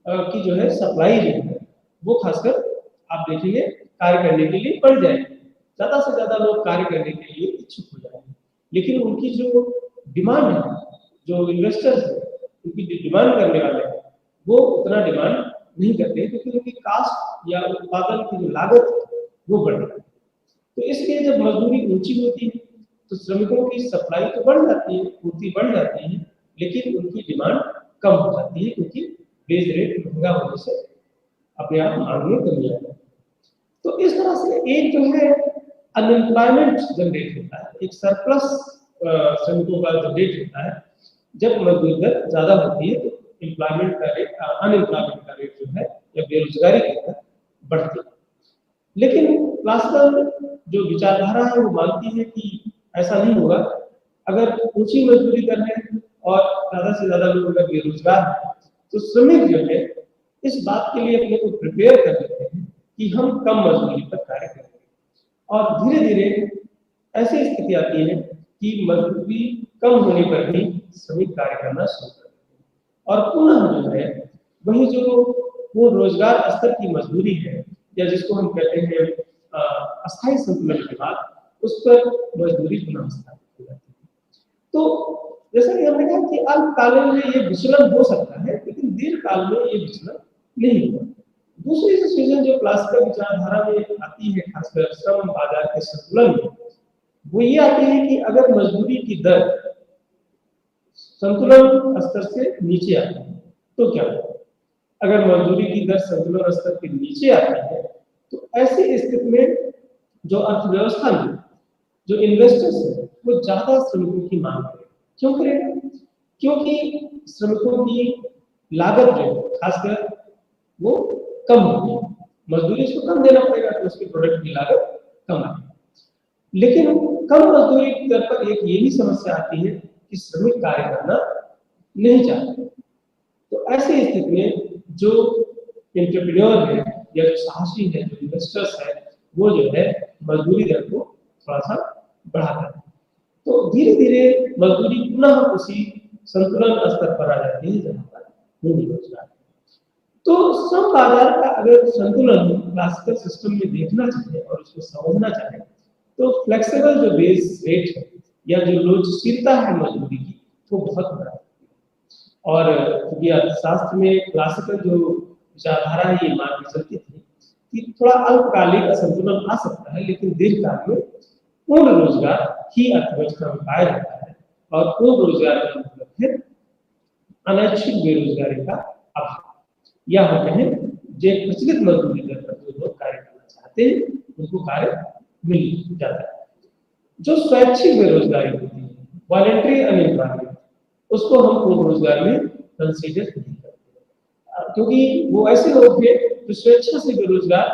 की जो है सप्लाई जो है वो खासकर आप देखेंगे कार्य करने के लिए बढ़ जाएगी, ज्यादा से ज्यादा लोग कार्य करने के लिए इच्छुक हो जाएंगे। लेकिन उनकी जो डिमांड है, जो इन्वेस्टर्स है, उनकी डिमांड करने वाले हैं, वो उतना डिमांड नहीं करते क्योंकि उनकी कास्ट या उत्पादन की जो लागत है वो बढ़ जाती है। तो इसलिए जब मजदूरी ऊंची होती है तो श्रमिकों की सप्लाई तो बढ़ जाती है, पूर्ति बढ़ जाती है, लेकिन उनकी डिमांड कम हो जाती है क्योंकि बेस रेट महंगा होने से अपने आप मांग में कमी आ जाती है। तो इस तरह से एक जो है अनएम्प्लॉयमेंट जनरेट होता है, एक सरप्लस श्रमिकों का जनरेट होता है। जब मजदूरी दर ज्यादा होती है तो एम्प्लॉयमेंट का रेट, अनएम्प्लॉयमेंट का रेट जो है या बेरोजगारी की दर बढ़ती है। लेकिन क्लासिकल जो विचारधारा है वो मानती है कि ऐसा नहीं होगा। अगर ऊंची मजदूरी दर है और ज्यादा से ज्यादा लोग अगर बेरोजगार हैं तो श्रमिक जो है इस बात के लिए अपने को प्रिपेयर कर लेते हैं कि हम कम मजदूरी पर कार्य करेंगे, और धीरे धीरे ऐसी स्थिति आती है कि मजदूरी कम होने पर भी श्रमिक कार्य करना शुरू कर देते हैं और पुनः जो है वही जो वो रोजगार स्तर की मजदूरी है या जिसको हम कहते हैं अस्थायी संतुलन के बाद उस पर मजदूरी पुनः स्थापित हो जाती है। तो जैसा कि हमने कहा कि अल्पकालीन में ये विचलन हो सकता है, लेकिन दीर्घकाल में ये विचलन नहीं होगा। दूसरी सिचुएशन जो क्लासिकल विचारधारा में आती है खासकर श्रम बाजार के संतुलन में, वो ये आती है कि अगर मजदूरी की दर संतुलन स्तर से नीचे आती है तो क्या होगा? अगर मजदूरी की दर संतुलन स्तर के नीचे आती है तो ऐसी स्थिति में जो अर्थव्यवस्था में जो इन्वेस्टर्स है वो ज्यादा श्रमिकों की मांग करें। क्यों करेगा? क्योंकि श्रमिकों की लागत जो है खासकर वो कम होगी, मजदूरी उसको कम देना पड़ेगा तो उसकी प्रोडक्ट की लागत कम आएगी। लेकिन कम मजदूरी की दर पर एक ये भी समस्या आती है कि श्रमिक कार्य करना नहीं चाहते। तो ऐसी स्थिति में जो एंटरप्रेन्योर है या जो साहसी है, जो इन्वेस्टर्स है, वो जो है मजदूरी दर को थोड़ा सा बढ़ाता है। तो धीरे धीरे मजदूरी पुनः उसी संतुलन स्तर पर आ जाती है जहाँ पर पूर्ण रोजगार है। तो श्रम बाजार का अगर संतुलन क्लासिकल सिस्टम में देखना चाहे और उसको समझना चाहे तो फ्लेक्सिबल जो बेस रेट है या जो लोचशीलता है मजदूरी की वो बहुत बड़ा है। और क्योंकि अर्थशास्त्र में क्लासिकल जो विचारधारा है ये मान के चलती थी कि थोड़ा अल्पकालिक असंतुलन आ सकता है, लेकिन दीर्घकाल में पूर्ण रोजगार ही अर्थव्यवस्था में पाया जाता है। और पूर्ण रोजगार का मतलब है अनैच्छिक बेरोजगारी का अभाव, या हम कहें जो प्रचलित मजदूरी दर पर जो लोग कार्य करना चाहते हैं उनको कार्य मिल जाता है। जो स्वैच्छिक बेरोजगारी होती है, वॉलंटरी अनएम्प्लॉयमेंट, उसको हम पूर्ण रोजगार में कंसीडर नहीं करते, क्योंकि वो ऐसे लोग थे जो स्वेच्छा से बेरोजगार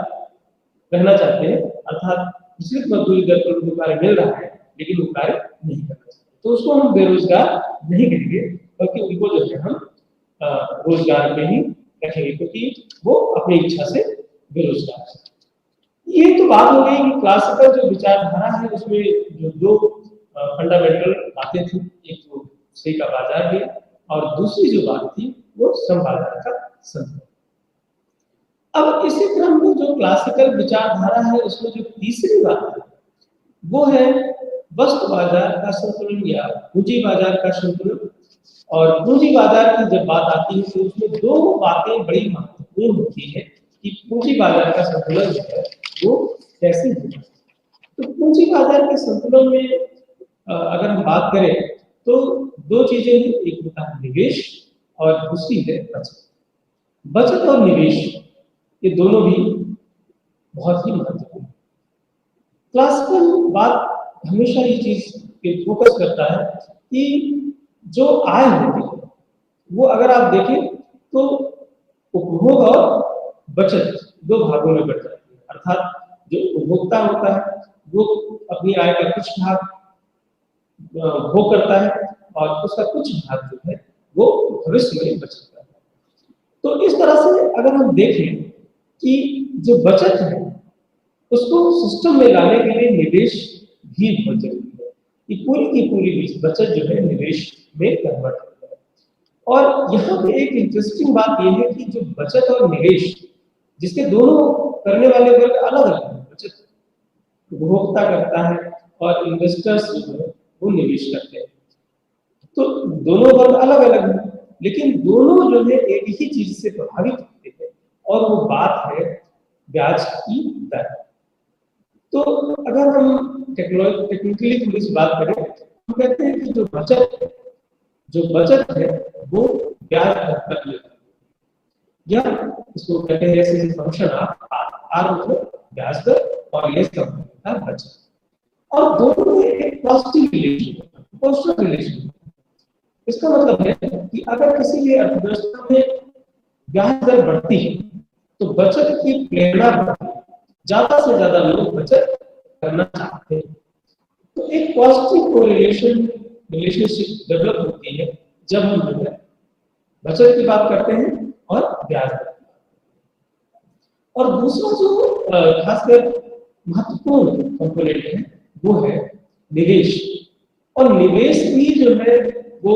रहना चाहते हैं, अर्थात प्रचलित मजदूरी दर पर उनको कार्य मिल रहा है लेकिन वो कार्य नहीं करना चाहते, तो उसको हम बेरोजगार नहीं कहेंगे, बल्कि उनको जो है हम रोजगार में ही रखेंगे, क्योंकि वो अपनी इच्छा से बेरोजगार है। ये तो बात हो गई कि क्लासिकल जो विचारधारा है उसमें जो दो फंडामेंटल बातें थी, एक तो श्रम का बाजार है और दूसरी जो बात थी वो श्रम बाजार का संतुलन। अब इसी क्रम में जो क्लासिकल विचारधारा है उसमें जो तीसरी बात है वो है वस्तु बाजार का संतुलन या पूंजी बाजार का संतुलन। और पूंजी बाजार की जब बात आती है तो उसमें दो बातें बड़ी महत्वपूर्ण होती है कि पूंजी बाजार का संतुलन जो है वो कैसे होगा। तो पूंजी बाजार के संतुलन में अगर हम बात करें तो दो चीजें हैं, एक होता है निवेश और दूसरी है बचत। बचत और निवेश ये दोनों भी बहुत ही महत्वपूर्ण है। क्लासिकल बात हमेशा ये चीज पे फोकस करता है कि जो आय होती है वो अगर आप देखें तो उपभोग और बचत दो भागों में बढ़ जाती है, अर्थात जो उपभोक्ता होता है वो अपनी आय का कुछ भाग भोग करता है और उसका कुछ भाग जो है वो भविष्य में बचत करता है। तो इस तरह से अगर हम देखें कि जो बचत है उसको सिस्टम में लाने के लिए निवेश भी बहुत जरूरी है, कि पूरी की पूरी बचत जो है निवेश में कन्वर्ट हो जाए। और यहाँ पे एक इंटरेस्टिंग बात यह है कि जो बचत और निवेश जिसके दोनों करने वाले वर्ग अलग अलग हैं, बचत उपभोक्ता करता है और इन्वेस्टर्स जो है वो निवेश करते हैं, तो दोनों वर्ग अलग अलग हैं, लेकिन दोनों जो है एक ही चीज से प्रभावित होते हैं और वो बात है ब्याज की दर। तो अगर हम टेक्निकली थोड़ी सी बात करें हम कहते हैं कि जो बचत है वो ब्याज दर पर निर्भर है, या इसको कहते हैं ऐसे फंक्शन आर मतलब ब्याज दर और ये सब है बचत। और दोनों में एक पॉजिटिव रिलेशन है, पॉजिटिव रिलेशन है। इसका मतलब है कि अगर किसी भी अर्थव्यवस्था में ब्याज दर बढ़ती है तो बचत की प्रेरणा बढ़ती है, ज्यादा से ज्यादा लोग बचत करना चाहते हैं। तो एक पॉजिटिव कोरिलेशन रिलेशनशिप डेवलप होती है जब हम जो है बचत की बात करते हैं और ब्याज दर। और दूसरा जो खासकर महत्वपूर्ण कंपोनेंट है वो है निवेश। और निवेश भी जो है वो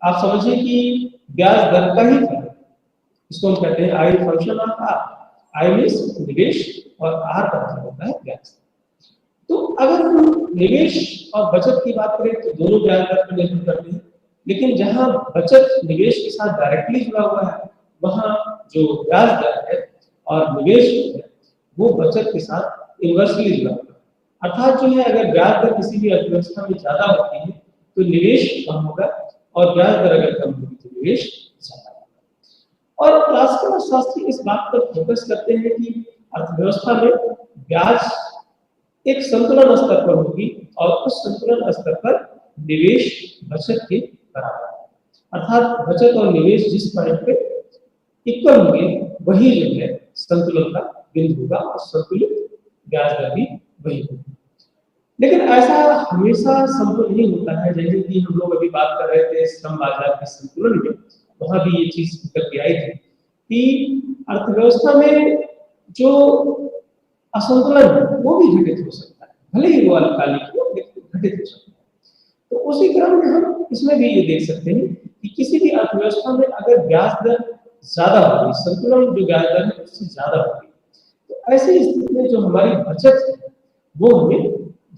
आप समझिए कि ब्याज दर का ही फल है, इसको हम कहते हैं I function of R. I means निवेश और आर का मतलब होता है ब्याज। तो अगर हम निवेश और बचत की बात करें तो दोनों ब्याज दर पर निर्भर करते हैं, लेकिन जहां बचत निवेश के साथ डायरेक्टली जुड़ा हुआ है वहां जो ब्याज दर है और निवेश है वो बचत के साथ इन्वर्सली जुड़ा हुआ है। अर्थात जो है अगर ब्याज दर किसी भी अर्थव्यवस्था में ज्यादा होती है तो निवेश कम होगा और ब्याज दर अगर कम होगी तो निवेश ज्यादा होगा। और क्लासिकल अर्थशास्त्री इस बात पर फोकस करते हैं कि अर्थव्यवस्था में ब्याज एक संतुलन स्तर पर होगी और उस संतुलन स्तर पर निवेश बचत के बराबर है, अर्थात बचत और निवेश जिस पॉइंट पे इक्वल होंगे वही जो है संतुलन का बिंदु होगा और संतुलित ब्याज दर भी वही होगी। लेकिन ऐसा हमेशा संभव नहीं होता है, जैसे कि हम लोग अभी बात कर रहे थे श्रम बाजार के संतुलन में, वहां भी ये चीज निकल के आई थी कि अर्थव्यवस्था में जो असंतुलन है वो भी घटित हो सकता है, भले ही वो अल्पकालिक हो लेकिन घटित हो सकता है। तो उसी क्रम में हम इसमें भी ये देख सकते हैं कि किसी भी अर्थव्यवस्था में अगर ब्याज दर ज्यादा होगी, संतुलन जो ब्याज दर है उससे ज्यादा होगी, तो ऐसी स्थिति में जो हमारी बचत है वो हमें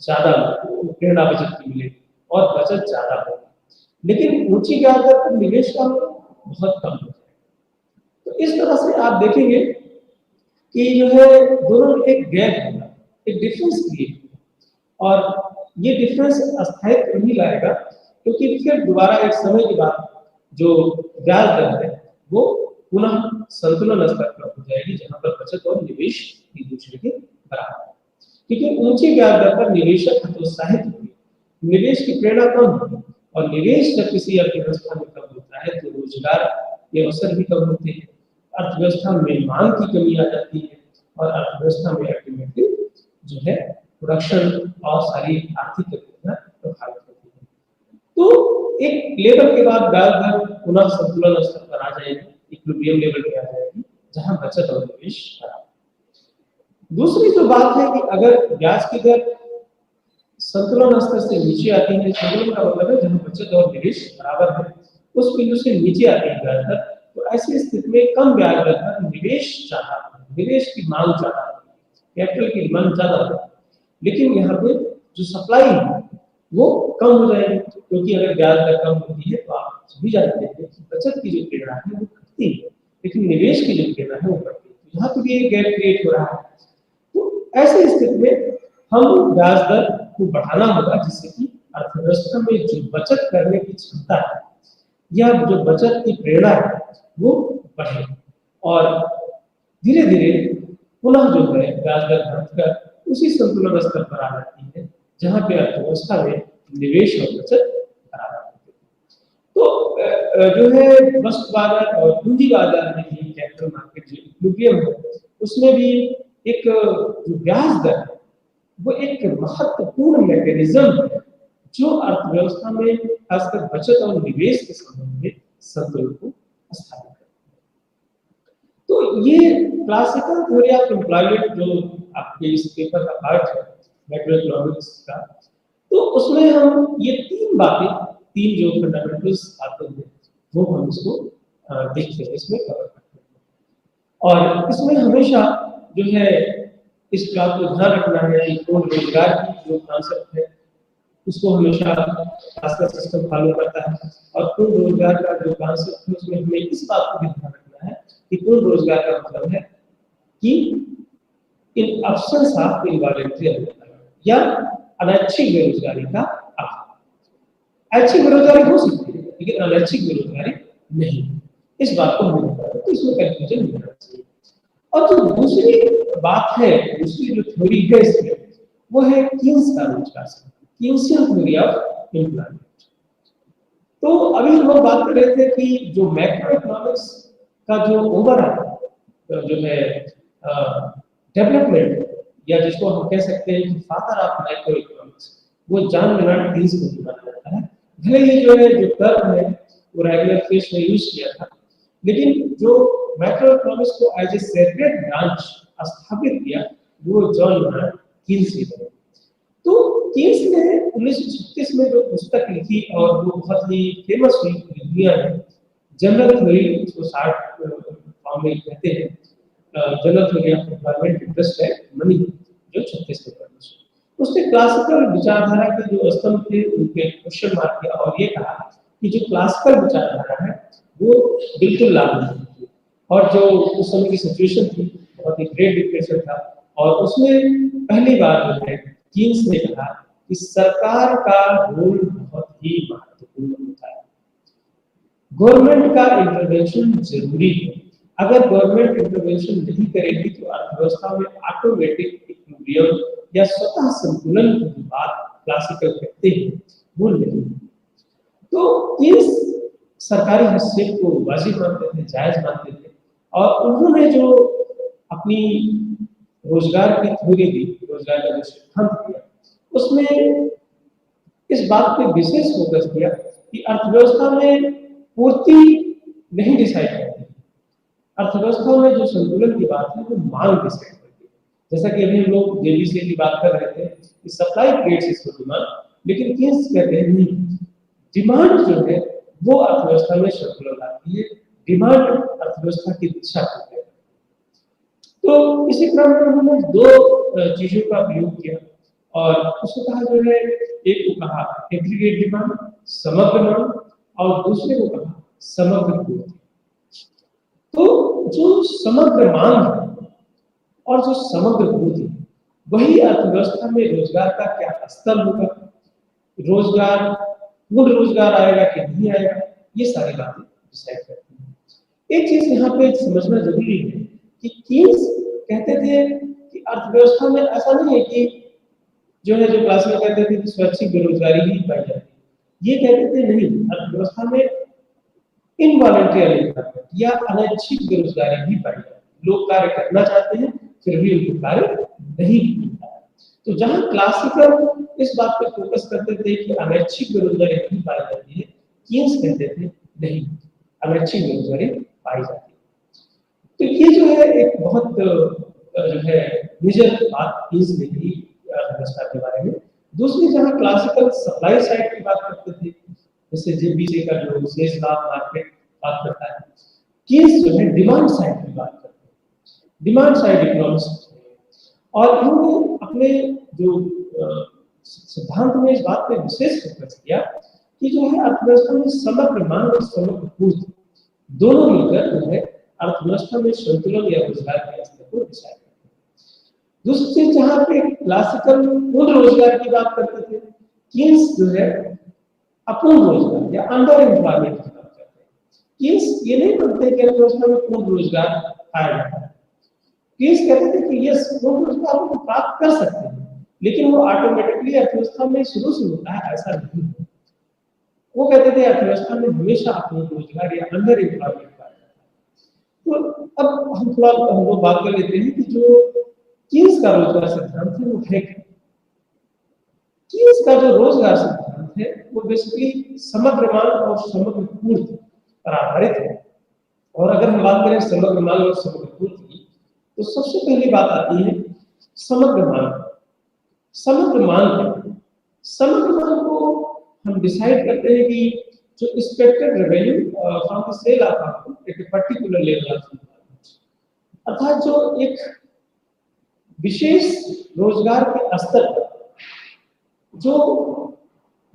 ज्यादा प्रेरणा बचत की मिलेगी और बचत ज्यादा होगी। लेकिन ऊंची ब्याज दर पर निवेश का बहुत कम हो जाएगा। तो इस तरह से आप देखेंगे कि जो है दोनों में एक गैप होगा, एक डिफरेंस क्रिएट होगा, और ये डिफरेंस अस्थायित्व नहीं लाएगा, क्योंकि फिर दोबारा एक समय के बाद जो ब्याज दर है वो पुनः संतुलन स्तर पर हो जाएगी, जहां पर बचत और निवेश एक दूसरे के बराबर है। क्योंकि ऊंची ब्याज दर पर निवेशक हतोत्साहित होंगे, निवेश की प्रेरणा कम होगी, और निवेश जब किसी अर्थव्यवस्था में कम होता है तो रोजगार के अवसर भी कम होते हैं, अर्थव्यवस्था में मांग की कमी आ जाती है, और अर्थव्यवस्था में अल्टीमेटली जो है प्रोडक्शन और सारी आर्थिक गतिविधियां प्रभावित होती है। तो एक लेवल के बाद ब्याज दर पुनः संतुलन स्तर पर आ जाएगी, इक्विलिब्रियम लेवल पे आ जाएगी, जहां बचत और निवेश बराबर। दूसरी जो बात है कि अगर ब्याज की दर संतुलन स्तर से नीचे आती है, संतुलन का मतलब है जहां बचत और निवेश बराबर है, उस बिंदु से नीचे आती है ब्याज दर, तो ऐसी स्थिति में कम ब्याज दर पर निवेश ज्यादा, निवेश की मांग ज्यादा, कैपिटल की डिमांड ज्यादा है, लेकिन यहाँ पे जो सप्लाई है वो कम हो जाएगी, क्योंकि अगर ब्याज दर कम होती है तो आप सभी जानते हैं कि बचत की जो प्रेरणा है वो घटती है, लेकिन निवेश की जो प्रेरणा है वो बढ़ती है। यहाँ पे भी एक गैप क्रिएट हो रहा है। तो ऐसी स्थिति में हम ब्याज दर को बढ़ाना होगा, जिससे कि अर्थव्यवस्था में जो बचत करने की क्षमता है या जो बचत की प्रेरणा है वो बढ़े, और धीरे धीरे पुनः जो है ब्याज दर घटकर उसी संतुलन स्तर पर आ जाती है, जहां पे अर्थव्यवस्था में निवेश और बचत बराबर होती है। तो जो है वस्तु बाजार और पूंजी बाजार में भी कैपिटल मार्केट जो इक्विलिब्रियम है उसमें भी एक जो ब्याज दर है वो एक महत्वपूर्ण मैकेनिज्म है जो अर्थव्यवस्था में खासकर बचत और निवेश के संबंध में संतुलन को स्थापित करता है। तो ये क्लासिकल थ्योरी ऑफ एम्प्लॉयमेंट जो आपके इस पेपर का पार्ट है मैक्रो इकोनॉमिक्स का, तो उसमें हम ये तीन बातें, तीन जो फंडामेंटल्स आते हैं वो हम इसको देखते हैं, इसमें कवर करते हैं। और इसमें हमेशा जो है इस बात को ध्यान रखना है कि पूर्ण रोजगार की जो कॉन्सेप्ट है उसको हमेशा खासकर सिस्टम फॉलो करता है, और पूर्ण रोजगार का जो कॉन्सेप्ट है उसमें हमें इस बात को भी ध्यान रखना है कि पूर्ण रोजगार का मतलब है कि इन अब्सेंस ऑफ इनवॉलंटरी अनएम्प्लॉयमेंट या अनैच्छिक बेरोजगारी का अभाव। ऐच्छिक बेरोजगारी हो सकती है लेकिन अनैच्छिक बेरोजगारी नहीं, इस बात को हमें ध्यान रखना, तो इसमें कंफ्यूजन नहीं होना चाहिए। और जो दूसरी बात है, दूसरी जो थ्योरी है इसमें, वो है कीन्स का रोजगार, कीन्सियन थ्योरी ऑफ एम्प्लॉयमेंट। तो अभी हम लोग बात कर रहे थे कि जो मैक्रो इकोनॉमिक्स का जो ओवरऑल जो है डेवलपमेंट, या जिसको हम कह सकते हैं कि फादर ऑफ मैक्रो इकोनॉमिक्स, वो जॉन मेनार्ड कीन्स को माना जाता है। भले ही जो है जो टर्म है वो रेगुलर केस में यूज किया था, लेकिन जो मैक्रो इकोनॉमिक्स को एज ए सेपरेट ब्रांच स्थापित किया वो जॉन मेनार्ड कीन्स ने किया। तो कीन्स ने 1936 में जो पुस्तक लिखी और वो बहुत ही फेमस हुई पूरी दुनिया में, जनरल थ्योरी उसको शॉर्ट फॉर्म में कहते हैं, general theory of employment interest and money, जो 36 में पब्लिश हुई। उसने क्लासिकल विचारधारा के जो स्तंभ थे उनके क्वेश्चन मार्क किया और ये कहा कि जो क्लासिकल विचारधारा है वो बिल्कुल लागू नहीं थी, और जो उस समय की सिचुएशन थी बहुत ही ग्रेट डिप्रेशन था, और उसमें पहली बार जो है कीन्स ने कहा कि सरकार का रोल बहुत ही महत्वपूर्ण होता है, गवर्नमेंट का इंटरवेंशन जरूरी है। अगर गवर्नमेंट इंटरवेंशन नहीं करेगी तो अर्थव्यवस्था में ऑटोमेटिक इक्विलिब्रियम या स्वतः संतुलन की बात क्लासिकल कहते हैं वो नहीं। तो कीन्स सरकारी हस्तक्षेप को वाजिब मानते थे, जायज मानते थे, और उन्होंने जो अपनी रोजगार की थ्योरी दी, रोजगार का जो सिद्धांत दिया, उसमें इस बात पे विशेष फोकस किया कि अर्थव्यवस्था में पूर्ति नहीं डिसाइड करती, अर्थव्यवस्था में जो संतुलन की बात है वो मांग डिसाइड करती है। जैसा कि अभी हम लोग जेबीसी की बात कर रहे थे कि सप्लाई क्रिएट्स इसको डिमांड, लेकिन केस कहते हैं नहीं, डिमांड जो है वो अर्थव्यवस्था में संतुलन लाती है, डिमांड अर्थव्यवस्था की दिशा होती है। तो इसी क्रम में उन्होंने दो चीजों का प्रयोग किया और उसको कहा जो है, एक को कहा एग्रीगेट डिमांड, समग्र मांग, और दूसरे को कहा समग्र पूर्ति। तो जो समग्र मांग है और जो समग्र पूर्ति, वही अर्थव्यवस्था में रोजगार का क्या स्तर होगा, रोजगार पूर्ण रोजगार आएगा कि नहीं आएगा, ये सारी बातें डिसाइड करती हैं। एक चीज यहाँ पे समझना जरूरी है कि कीन्स कहते थे कि अर्थव्यवस्था में ऐसा नहीं है कि जो है, जो क्लास में कहते थे कि स्वैच्छिक बेरोजगारी ही पाई जाती है, ये कहते थे नहीं, अर्थव्यवस्था में इनवॉलंटरी अनएम्प्लॉयमेंट या अनैच्छिक बेरोजगारी भी पाई जाती है। लोग कार्य करना चाहते हैं फिर भी उनको कार्य नहीं मिलता है। तो जहां क्लासिकल इस बात पर फोकस करते थे कि अनैच्छिक बेरोजगारी नहीं पाई जाती है, कीन्स कहते थे नहीं, अनैच्छिक बेरोजगारी पाई जाती है। तो ये जो है एक बहुत जो है मेजर बात कीन्स ने की अर्थव्यवस्था के बारे में। दूसरी, जहां क्लासिकल सप्लाई साइड की बात करते थे, जैसे जेबीसी का जो शेष लाभ मार्केट बात करता है, कीन्स जो है डिमांड साइड की बात करते हैं, डिमांड साइड इकोनॉमिक्स। और इन्होंने अपने जो सिद्धांत में इस बात पे विशेष फोकस किया कि जो है अर्थव्यवस्था में समग्र मांग और समग्र पूर्ति दोनों मिलकर जो है अर्थव्यवस्था में संतुलन या रोजगार के स्तर को डिसाइड करते हैं। दूसरी चीज, जहां पे क्लासिकल पूर्ण रोजगार की बात करते थे, कीन्स जो है अपूर्ण रोजगार या अंडर एम्प्लॉयमेंट की बात करते हैं। कीन्स ये नहीं मानते कि अर्थव्यवस्था में पूर्ण रोजगार आएगा। कीन्स कहते थे कि यस, पूर्ण रोजगार को प्राप्त कर सकते हैं, लेकिन वो ऑटोमेटिकली अर्थव्यवस्था में शुरू से होता है, ऐसा नहीं है। वो कहते थे अर्थव्यवस्था में हमेशा अपूर्ण रोजगार या अंडर एम्प्लॉयमेंट पाया जाता है। तो अब हम लोग बात कर लेते हैं कि जो कीन्स का रोजगार सिद्धांत है वो है क्या। कीन्स का जो रोजगार सिद्धांत है वो बेसिकली समग्र मांग और समग्र पूर्ति पर आधारित है। और अगर हम बात करें समग्र मांग और समग्र पूर्ति की, तो सबसे पहली बात आती है समग्र मांग। समग्र मांग, समग्र मांग को हम डिसाइड करते हैं कि जो expected revenue from the sale of output at a particular level of employment, अर्थात जो एक विशेष रोजगार के स्तर पर जो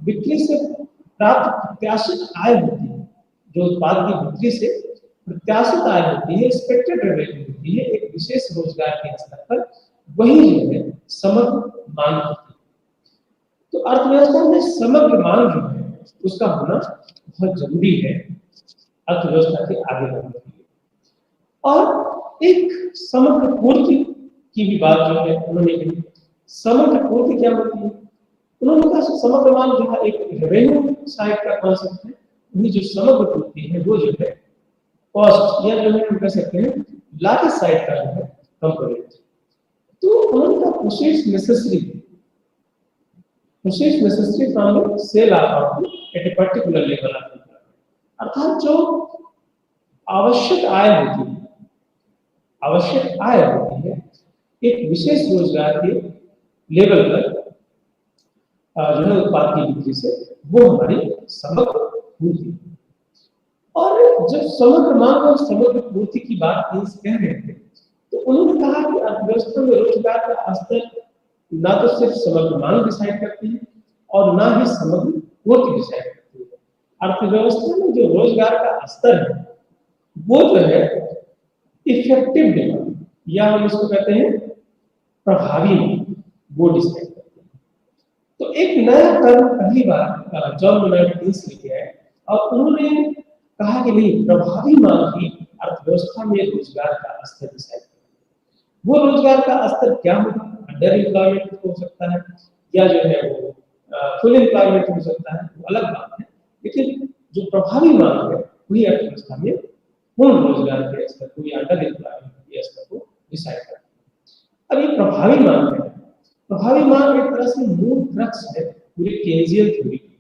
बिक्री से प्राप्त प्रत्याशित आय होती है, जो उत्पाद की बिक्री से प्रत्याशित आय होती है, एक्सपेक्टेड रेवेन्यू होती है एक विशेष रोजगार के स्तर पर, वही जो है समग्र मांग होती है। तो अर्थव्यवस्था में समग्र मांग जो है उसका होना बहुत जरूरी है अर्थव्यवस्था के आगे बढ़ने के लिए। और एक समग्र पूर्ति की भी बात जो है उन्होंने की। समग्र पूर्ति क्या होती है? उन्होंने कहा समग्र मांग जो है एक रेवेन्यू साइड का कॉन्सेप्ट है, वही जो समग्र पूर्ति है वो जो है कॉस्ट या जो है हम कह सकते हैं लागत साइड का जो है कंपोनेंट। तो उन्होंने कहा proceeds necessary from the sale of output at a particular level of employment, अर्थात जो आवश्यक आय होती है, आवश्यक आय होती है एक विशेष रोजगार के लेवल पर जो है उत्पाद की बिक्री से, वो हमारी समग्र पूर्ति। और जब समग्र मांग और समग्र पूर्ति की बात कह रहे थे, तो उन्होंने कहा कि अर्थव्यवस्था में रोजगार का स्तर ना तो सिर्फ समग्र मांग डिसाइड करती है और ना ही समग्र पूर्ति डिसाइड करती है। अर्थव्यवस्था में जो रोजगार का स्तर है वो जो है इफेक्टिव डिमांड या हम इसको कहते हैं प्रभावी मांग, वो डिसाइड करती है। तो एक नया टर्म पहली बार जॉन मेनार्ड कीन्स लेके आए और उन्होंने कहा कि नहीं, प्रभावी मांग ही अर्थव्यवस्था में रोजगार का स्तर डिसाइड करती है। वो रोजगार का स्तर क्या होगा? अंडर एम्प्लॉयमेंट हो सकता है या जो है वो फुल एम्प्लॉयमेंट हो सकता है, वो अलग बात है, लेकिन जो प्रभावी मांग है वही अर्थव्यवस्था में पूर्ण रोजगार के स्तर को या अंडर एम्प्लॉयमेंट के स्तर को डिसाइड करता है। अब ये प्रभावी मांग है, प्रभावी मांग एक तरह से मूल क्रक्स है पूरी केनेजियन थ्योरी की।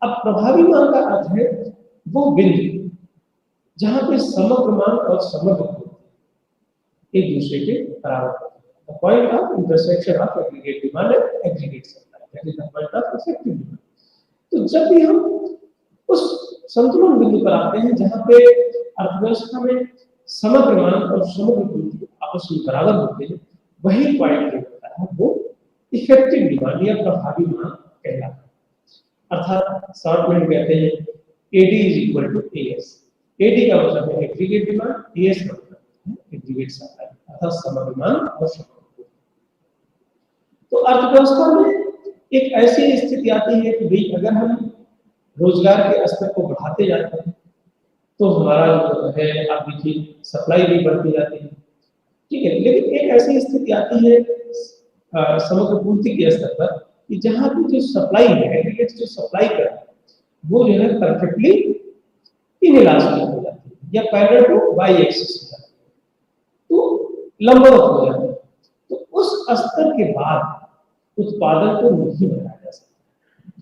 अब प्रभावी मांग का अर्थ है वो बिंदु जहां पे समग्र मांग और समग्र एक दूसरे के बराबर होते हैं। The point of intersection of aggregate demand and aggregate supply. That is the point of effective demand. तो जब भी हम उस संतुलन बिंदु पर आते हैं जहां पे अर्थव्यवस्था में समग्र मांग और समग्र पूर्ति आपस में बराबर होते हैं, वही पॉइंट जो होता है वो इफेक्टिव डिमांड या प्रभावी मांग कहलाता है। अर्थात शॉर्ट में कहते हैं AD is equal to AS. AD का मतलब है एग्रीगेट डिमांड, एएस का मतलब है एग्रीगेट सप्लाई, अर्थात समग्र मांग और समग्र पूर्ति। तो अर्थव्यवस्था में एक ऐसी स्थिति आती है कि भाई अगर हम रोजगार के स्तर को बढ़ाते जाते हैं तो हमारा जो है आप देखिए सप्लाई भी बढ़ती जाती है, ठीक है। लेकिन एक ऐसी स्थिति आती है समग्र पूर्ति के स्तर पर कि जहां पे जो सप्लाई है, एग्रीगेट जो सप्लाई कर रहा है वो जो है परफेक्टली इनइलास्टिक हो जाती है या पैरेलल टू वाई एक्सिस हो जाती है, तो लंबवत हो जाती है। तो उस स्तर के बाद उत्पादन को नहीं बढ़ाया जा सकता।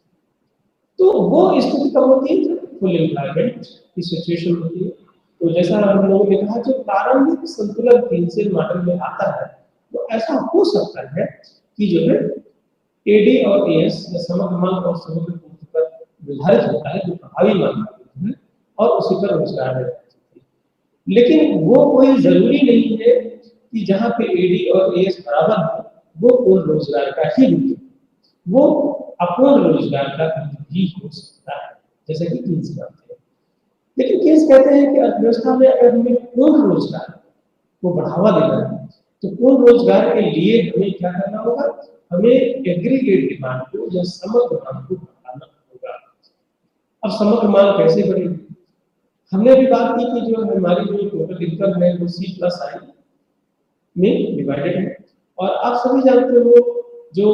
तो वो स्थिति कब होती है जब फुल एम्प्लॉयमेंट की सिचुएशन होती है। तो जैसा हम लोगों ने कहा जो प्रारंभिक संतुलन केन्सियन मॉडल में आता है तो ऐसा हो सकता है कि जो है एडी और एएस या समग्र मांग और समग्र पूर्ति पर निर्धारित होता है जो प्रभावी मांग है और उसी पर रोजगार है। लेकिन वो कोई जरूरी नहीं है कि जहां पे एडी और एएस बराबर हो वो पूर्ण रोजगार का ही बिंदु, वो अपूर्ण रोजगार का बिंदु भी हो सकता है, जैसे कि कीन्स कहते हैं। लेकिन कीन्स कहते हैं कि अर्थव्यवस्था में अगर हमें पूर्ण रोजगार को बढ़ावा देना है तो पूर्ण रोजगार के लिए हमें क्या करना होगा, हमें एग्रीगेट डिमांड को या समग्र मांग को बढ़ाना होगा। अब समग्र मांग कैसे बढ़ेगी? हमने भी बात की कि जो हमारी जो टोटल इनकम है वो सी प्लस आई में डिवाइडेड है और आप सभी जानते हो जो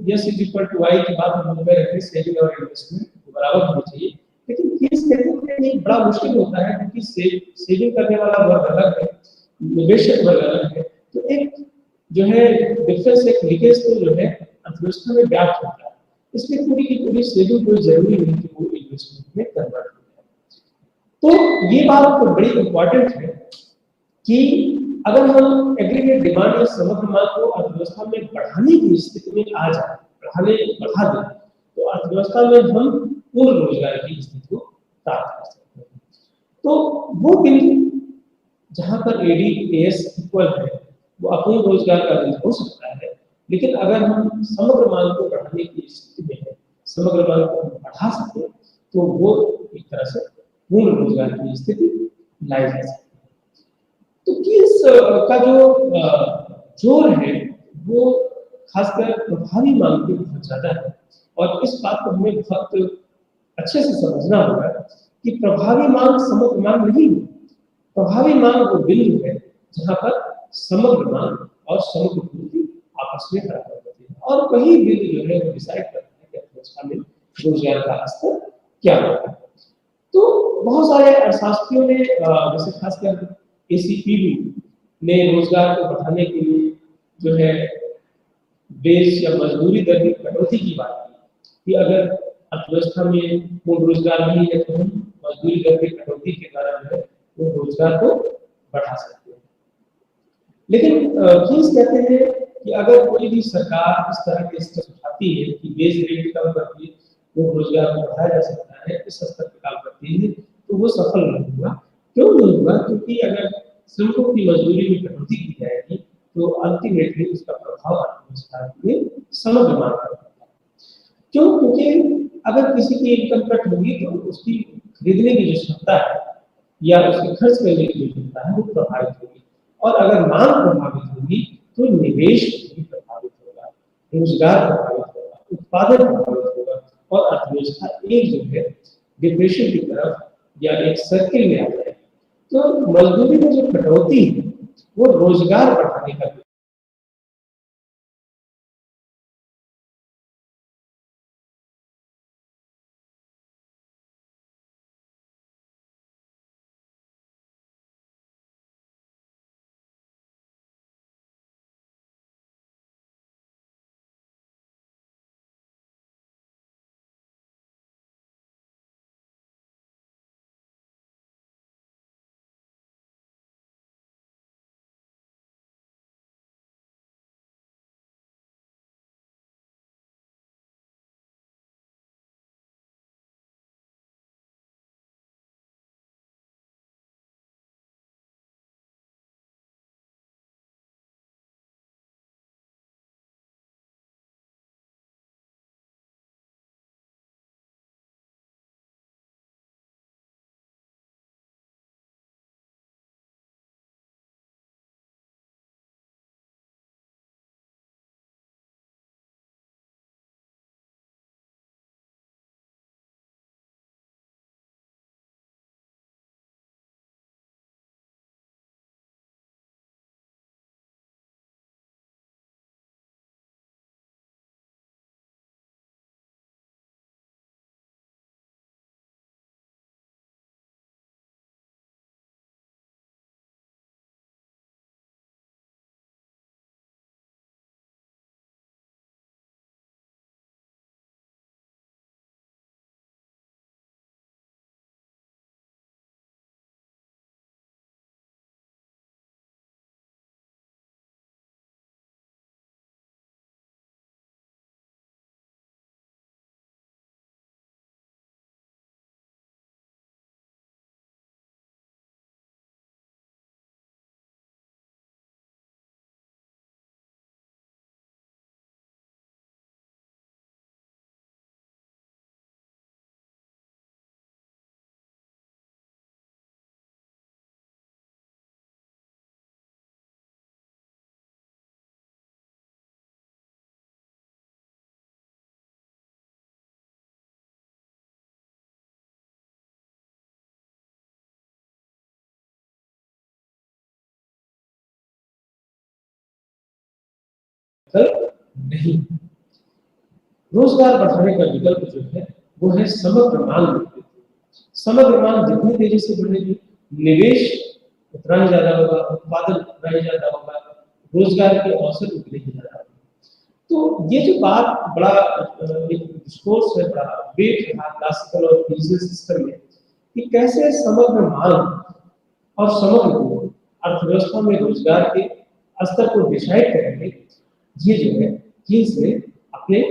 यस इज इक्वल टू आई की बात हम लोग में रखते हैं सेविंग और इन्वेस्टमेंट बराबर होनी चाहिए। लेकिन केस कहते हैं कि बड़ा मुश्किल होता है क्योंकि सेविंग करने वाला वर्ग अलग है, निवेशक वर्ग अलग है, तो एक जो है डिफरेंस एक लीकेज तो जो है अर्थव्यवस्था में व्याप्त होता है। इसलिए पूरी की पूरी सेविंग कोई जरूरी नहीं कि वो इन्वेस्टमेंट में कन्वर्ट हो जाए। तो ये बात तो बड़ी इंपॉर्टेंट है कि अगर हम एग्रीगेट डिमांड या समग्र मांग को अर्थव्यवस्था में बढ़ाने की स्थिति में आ जाए, बढ़ा दें, तो अर्थव्यवस्था में हम पूर्ण रोजगार की स्थिति को प्राप्त कर सकते हैं। तो वो बिंदु जहां पर एडीएस इक्वल है वो अपूर्ण रोजगार का बिंदु हो सकता है, लेकिन अगर हम समग्र मांग को बढ़ाने की स्थिति में है, समग्र मांग को बढ़ा सके तो वो एक तरह से पूर्ण रोजगार की स्थिति लाई जा सकती है। तो कीन्स का जो जोर है वो खासकर प्रभावी मांग पे बहुत ज्यादा है और इस बात को हमें बहुत अच्छे से समझना होगा कि प्रभावी मांग समग्र मांग नहीं है। प्रभावी मांग वो बिंदु है जहां पर समग्र मांग और समग्र पूर्ति आपस में बराबर होती है और वही बिंदु जो है वो डिसाइड करता है कि अर्थव्यवस्था में रोजगार का स्तर क्या होगा। तो बहुत सारे अर्थशास्त्रियों ने जैसे खासकर एसीपीबी ने रोजगार को बढ़ाने के लिए जो है बेस या मजदूरी दर में कटौती की बात की कि अगर अर्थव्यवस्था में पूर्ण रोजगार नहीं है तो हम मजदूरी दर में कटौती के द्वारा जो है वो रोजगार को बढ़ा सकते हैं। लेकिन कीन्स कहते हैं कि अगर कोई भी सरकार इस तरह के स्टेप उठाती है कि बेस रेट कम करके वो रोजगार को बढ़ाया जा सकता है, इस स्तर पर काम करती है तो वो सफल नहीं होगा। क्यों नहीं होगा? क्योंकि अगर श्रमिकों की मजदूरी में कटौती की जाएगी तो अल्टीमेटली उसका प्रभाव अर्थव्यवस्था में समग्र मांग पर पड़ता है। क्यों? क्योंकि अगर किसी की इनकम कट होगी तो उसकी खरीदने की जो क्षमता है या उसके खर्च करने की जो क्षमता है वो प्रभावित होगी और अगर मांग प्रभावित होगी तो निवेश भी प्रभावित होगा, रोजगार प्रभावित होगा, उत्पादन प्रभावित होगा और अर्थव्यवस्था एक जो है डिप्रेशन की तरफ या एक सर्किल में आ जाएगी। तो मजदूरी में जो कटौती है वो रोजगार बढ़ाने का विकल्प नहीं। रोजगार बढ़ाने का विकल्प जो है वो है समग्र मांग वृद्धि। समग्र मांग जितनी तेजी से बढ़ेगी, निवेश उतना ही ज्यादा होगा, उत्पादन उतना ही ज्यादा होगा, रोजगार के अवसर उतने ही ज्यादा होंगे। तो ये जो बात बड़ा एक डिस्कोर्स है, बड़ा वेट है क्लासिकल और बिजनेस सिस्टम में कि कैसे समग्र मांग और समग्र को अर्थव्यवस्था में रोजगार के स्तर को डिसाइड करेंगे, ये जो है कीन्स ने अपने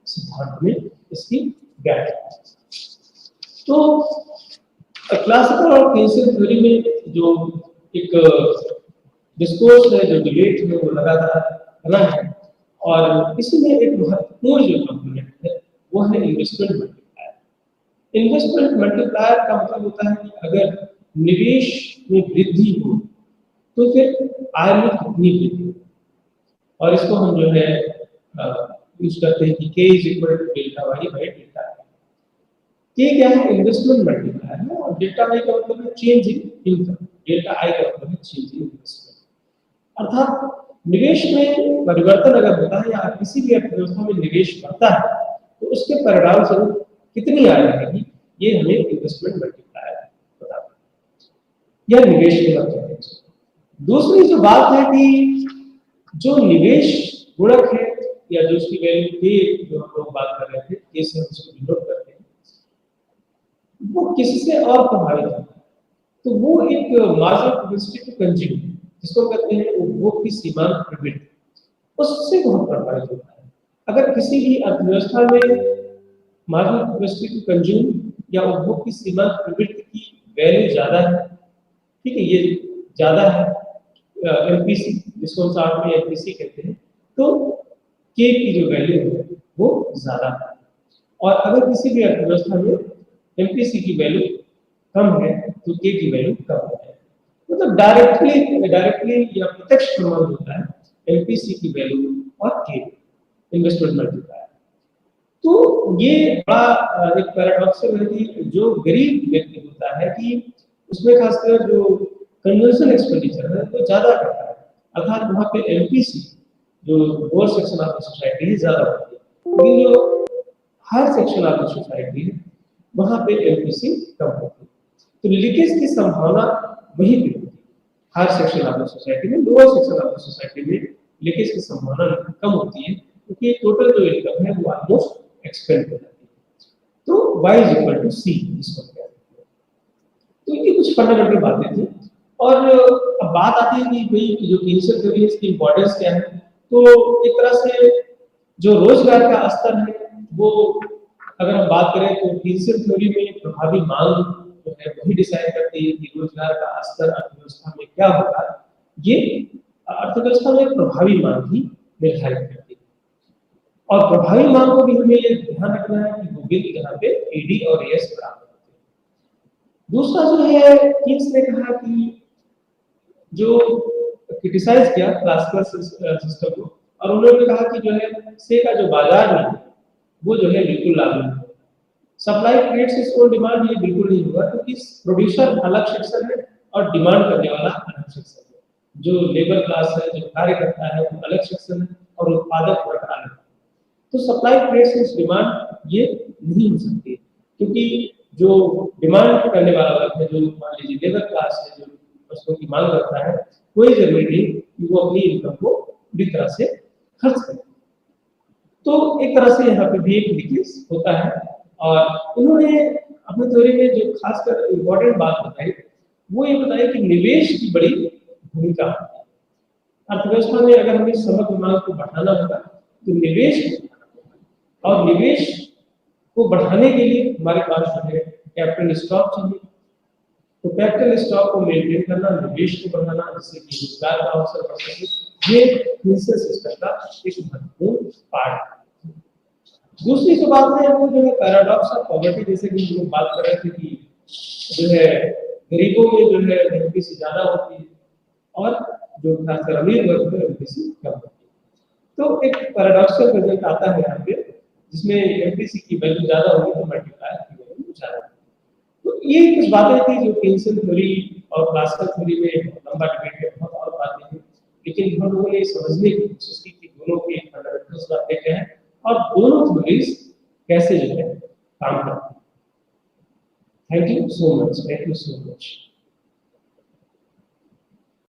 सिद्धांत में इसकी व्याख्या। तो क्लासिकल और कीन्सियन थ्योरी में जो एक डिस्कोर्स है, जो डिबेट है, वो लगातार बना है और इसमें एक महत्वपूर्ण जो कंपोनेंट है वो है इन्वेस्टमेंट मल्टीप्लायर। इन्वेस्टमेंट मल्टीप्लायर का मतलब होता है कि अगर निवेश में वृद्धि हो तो फिर आय में कितनी वृद्धि हो, और इसको हम जो है यूज करते हैं कि K is equal to delta Y by delta I. K क्या है? इन्वेस्टमेंट मल्टीप्लायर है, और डेल्टा आई का मतलब है चेंज इन इनकम, डेल्टा आई का मतलब है चेंज इन इन्वेस्टमेंट। अर्थात निवेश में परिवर्तन अगर होता है या किसी भी अर्थव्यवस्था में निवेश बढ़ता है तो उसके परिणाम स्वरूप कितनी आय रहेगी, ये हमें इन्वेस्टमेंट मल्टीप्लायर बताता है। यह निवेश के मतलब है। दूसरी जो बात है कि जो निवेश गुणक है या जो उसकी वैल्यू के जो हम लोग बात कर रहे थे, के से हम उसको डिनोट करते हैं, वो किससे और प्रभावित होता है? तो वो एक मार्जिनल कैपेसिटी टू कंज्यूम, जिसको कहते हैं उपभोग की सीमांत प्रवृत्ति, उससे बहुत प्रभावित होता है। अगर किसी भी अर्थव्यवस्था में मार्जिनल कैपेसिटी टू कंज्यूम या उपभोग की सीमांत प्रवृत्ति की वैल्यू ज्यादा है, ठीक है, ये ज्यादा है, एमपीसी जिसको हम साथ में एमपीसी कहते हैं, तो के की जो वैल्यू है वो ज्यादा है। और अगर किसी भी अर्थव्यवस्था में एमपीसी की वैल्यू कम है तो के की वैल्यू कम है। मतलब डायरेक्टली या प्रत्यक्ष संबंध होता है एमपीसी की वैल्यू और के, इन्वेस्टमेंट मल्टीप्लायर। तो ये बड़ा एक पैराडॉक्सल है कि जो गरीब व्यक्ति होता है कि उसमें खासकर जो कन्वेंशनल एक्सपेंडिचर है वो ज्यादा करता है, अर्थात वहाँ पे एमपीसी जो lower section of the society है ज्यादा होती है, लेकिन जो higher section of the society है वहाँ पे एमपीसी कम होती है। तो लीकेज की संभावना वहीं पे होती है, higher section of the society में। Lower section of the society में लीकेज की संभावना कम होती है क्योंकि टोटल जो इनकम है वो ऑलमोस्ट एक्सपेंड हो जाती है। तो y इज इक्वल टू सी इसको कहते हैं। तो ये कुछ फंडामेंटल बातें थी। और अब बात आती है कि भाई जो कीन्सियन थ्योरी है इसकी इंपॉर्टेंस क्या है। तो एक तरह से जो रोजगार का स्तर है वो अगर हम बात करें तो कीन्सियन थ्योरी में प्रभावी मांग जो है वही डिसाइड करती है कि रोजगार का स्तर अर्थव्यवस्था में क्या होगा। ये अर्थव्यवस्था में प्रभावी मांग ही निर्धारित करती है, और प्रभावी मांग को भी हमें ये ध्यान रखना है कि वो बिल यहाँ पे एडी और एस बराबर होते हैं। दूसरा जो है कीन्स ने कहा कि जो क्रिटिसाइज किया क्लासिकल सिस्टम को, और उन्होंने कहा कि जो है से का जो बाजार में वो जो है बिल्कुल लागू है। Supply creates its own demand, ये बिल्कुल नहीं होगा क्योंकि प्रोड्यूसर अलग सेक्शन है और डिमांड करने वाला अलग सेक्शन है। जो लेबर क्लास है, जो कार्य करता है वो अलग सेक्शन है और उत्पादक वर्ग अलग है। तो सप्लाई क्रिएट्स इट्स डिमांड ये नहीं हो सकती, क्योंकि जो डिमांड करने वाला वर्ग है, जो मान लीजिए लेबर क्लास है, जो वस्तुओं की मांग करता है, कोई जरूरी नहीं कि वो अपनी इनकम को पूरी तरह से खर्च करे। तो एक तरह से यहाँ पे भी एक लीकेज होता है। और उन्होंने अपनी थ्योरी में जो खासकर इम्पोर्टेंट बात बताई वो ये बताई कि निवेश की बड़ी भूमिका होती है अर्थव्यवस्था में। अगर हमें समग्र मांग को बढ़ाना होगा तो निवेश, और निवेश को बढ़ाने के लिए हमारे पास जो है कैपिटल स्टॉक चाहिए। तो कैपिटल स्टॉक को मेंटेन करना, निवेश को बढ़ाना, जिससे कि रोजगार का अवसर बढ़ सके, ये कीन्सियन सिस्टम का एक महत्वपूर्ण पार्ट है। दूसरी जो बात है वो जो है पैराडॉक्स ऑफ पॉवर्टी, जैसे कि हम लोग बात कर रहे थे कि जो है गरीबों में जो है एमपीसी ज्यादा होती है और जो खासकर अमीर वर्ग में एमपीसी कम होती है। तो एक पैराडॉक्सल रिजल्ट आता है यहाँ पे, जिसमें एमपीसी की वैल्यू ज्यादा होगी तो मल्टीप्लायर की वैल्यू ज्यादा होगी। तो ये कुछ बातें थी जो कीन्सियन थ्योरी और क्लासिकल थ्योरी में लंबा डिबेट है, बहुत और बातें हैं, लेकिन हम लोगों ने समझने की कोशिश की कि दोनों के प्रिंसिपल्स बताते हैं और दोनों थ्योरीज कैसे जो है काम करती है। Thank you so much, thank you so much.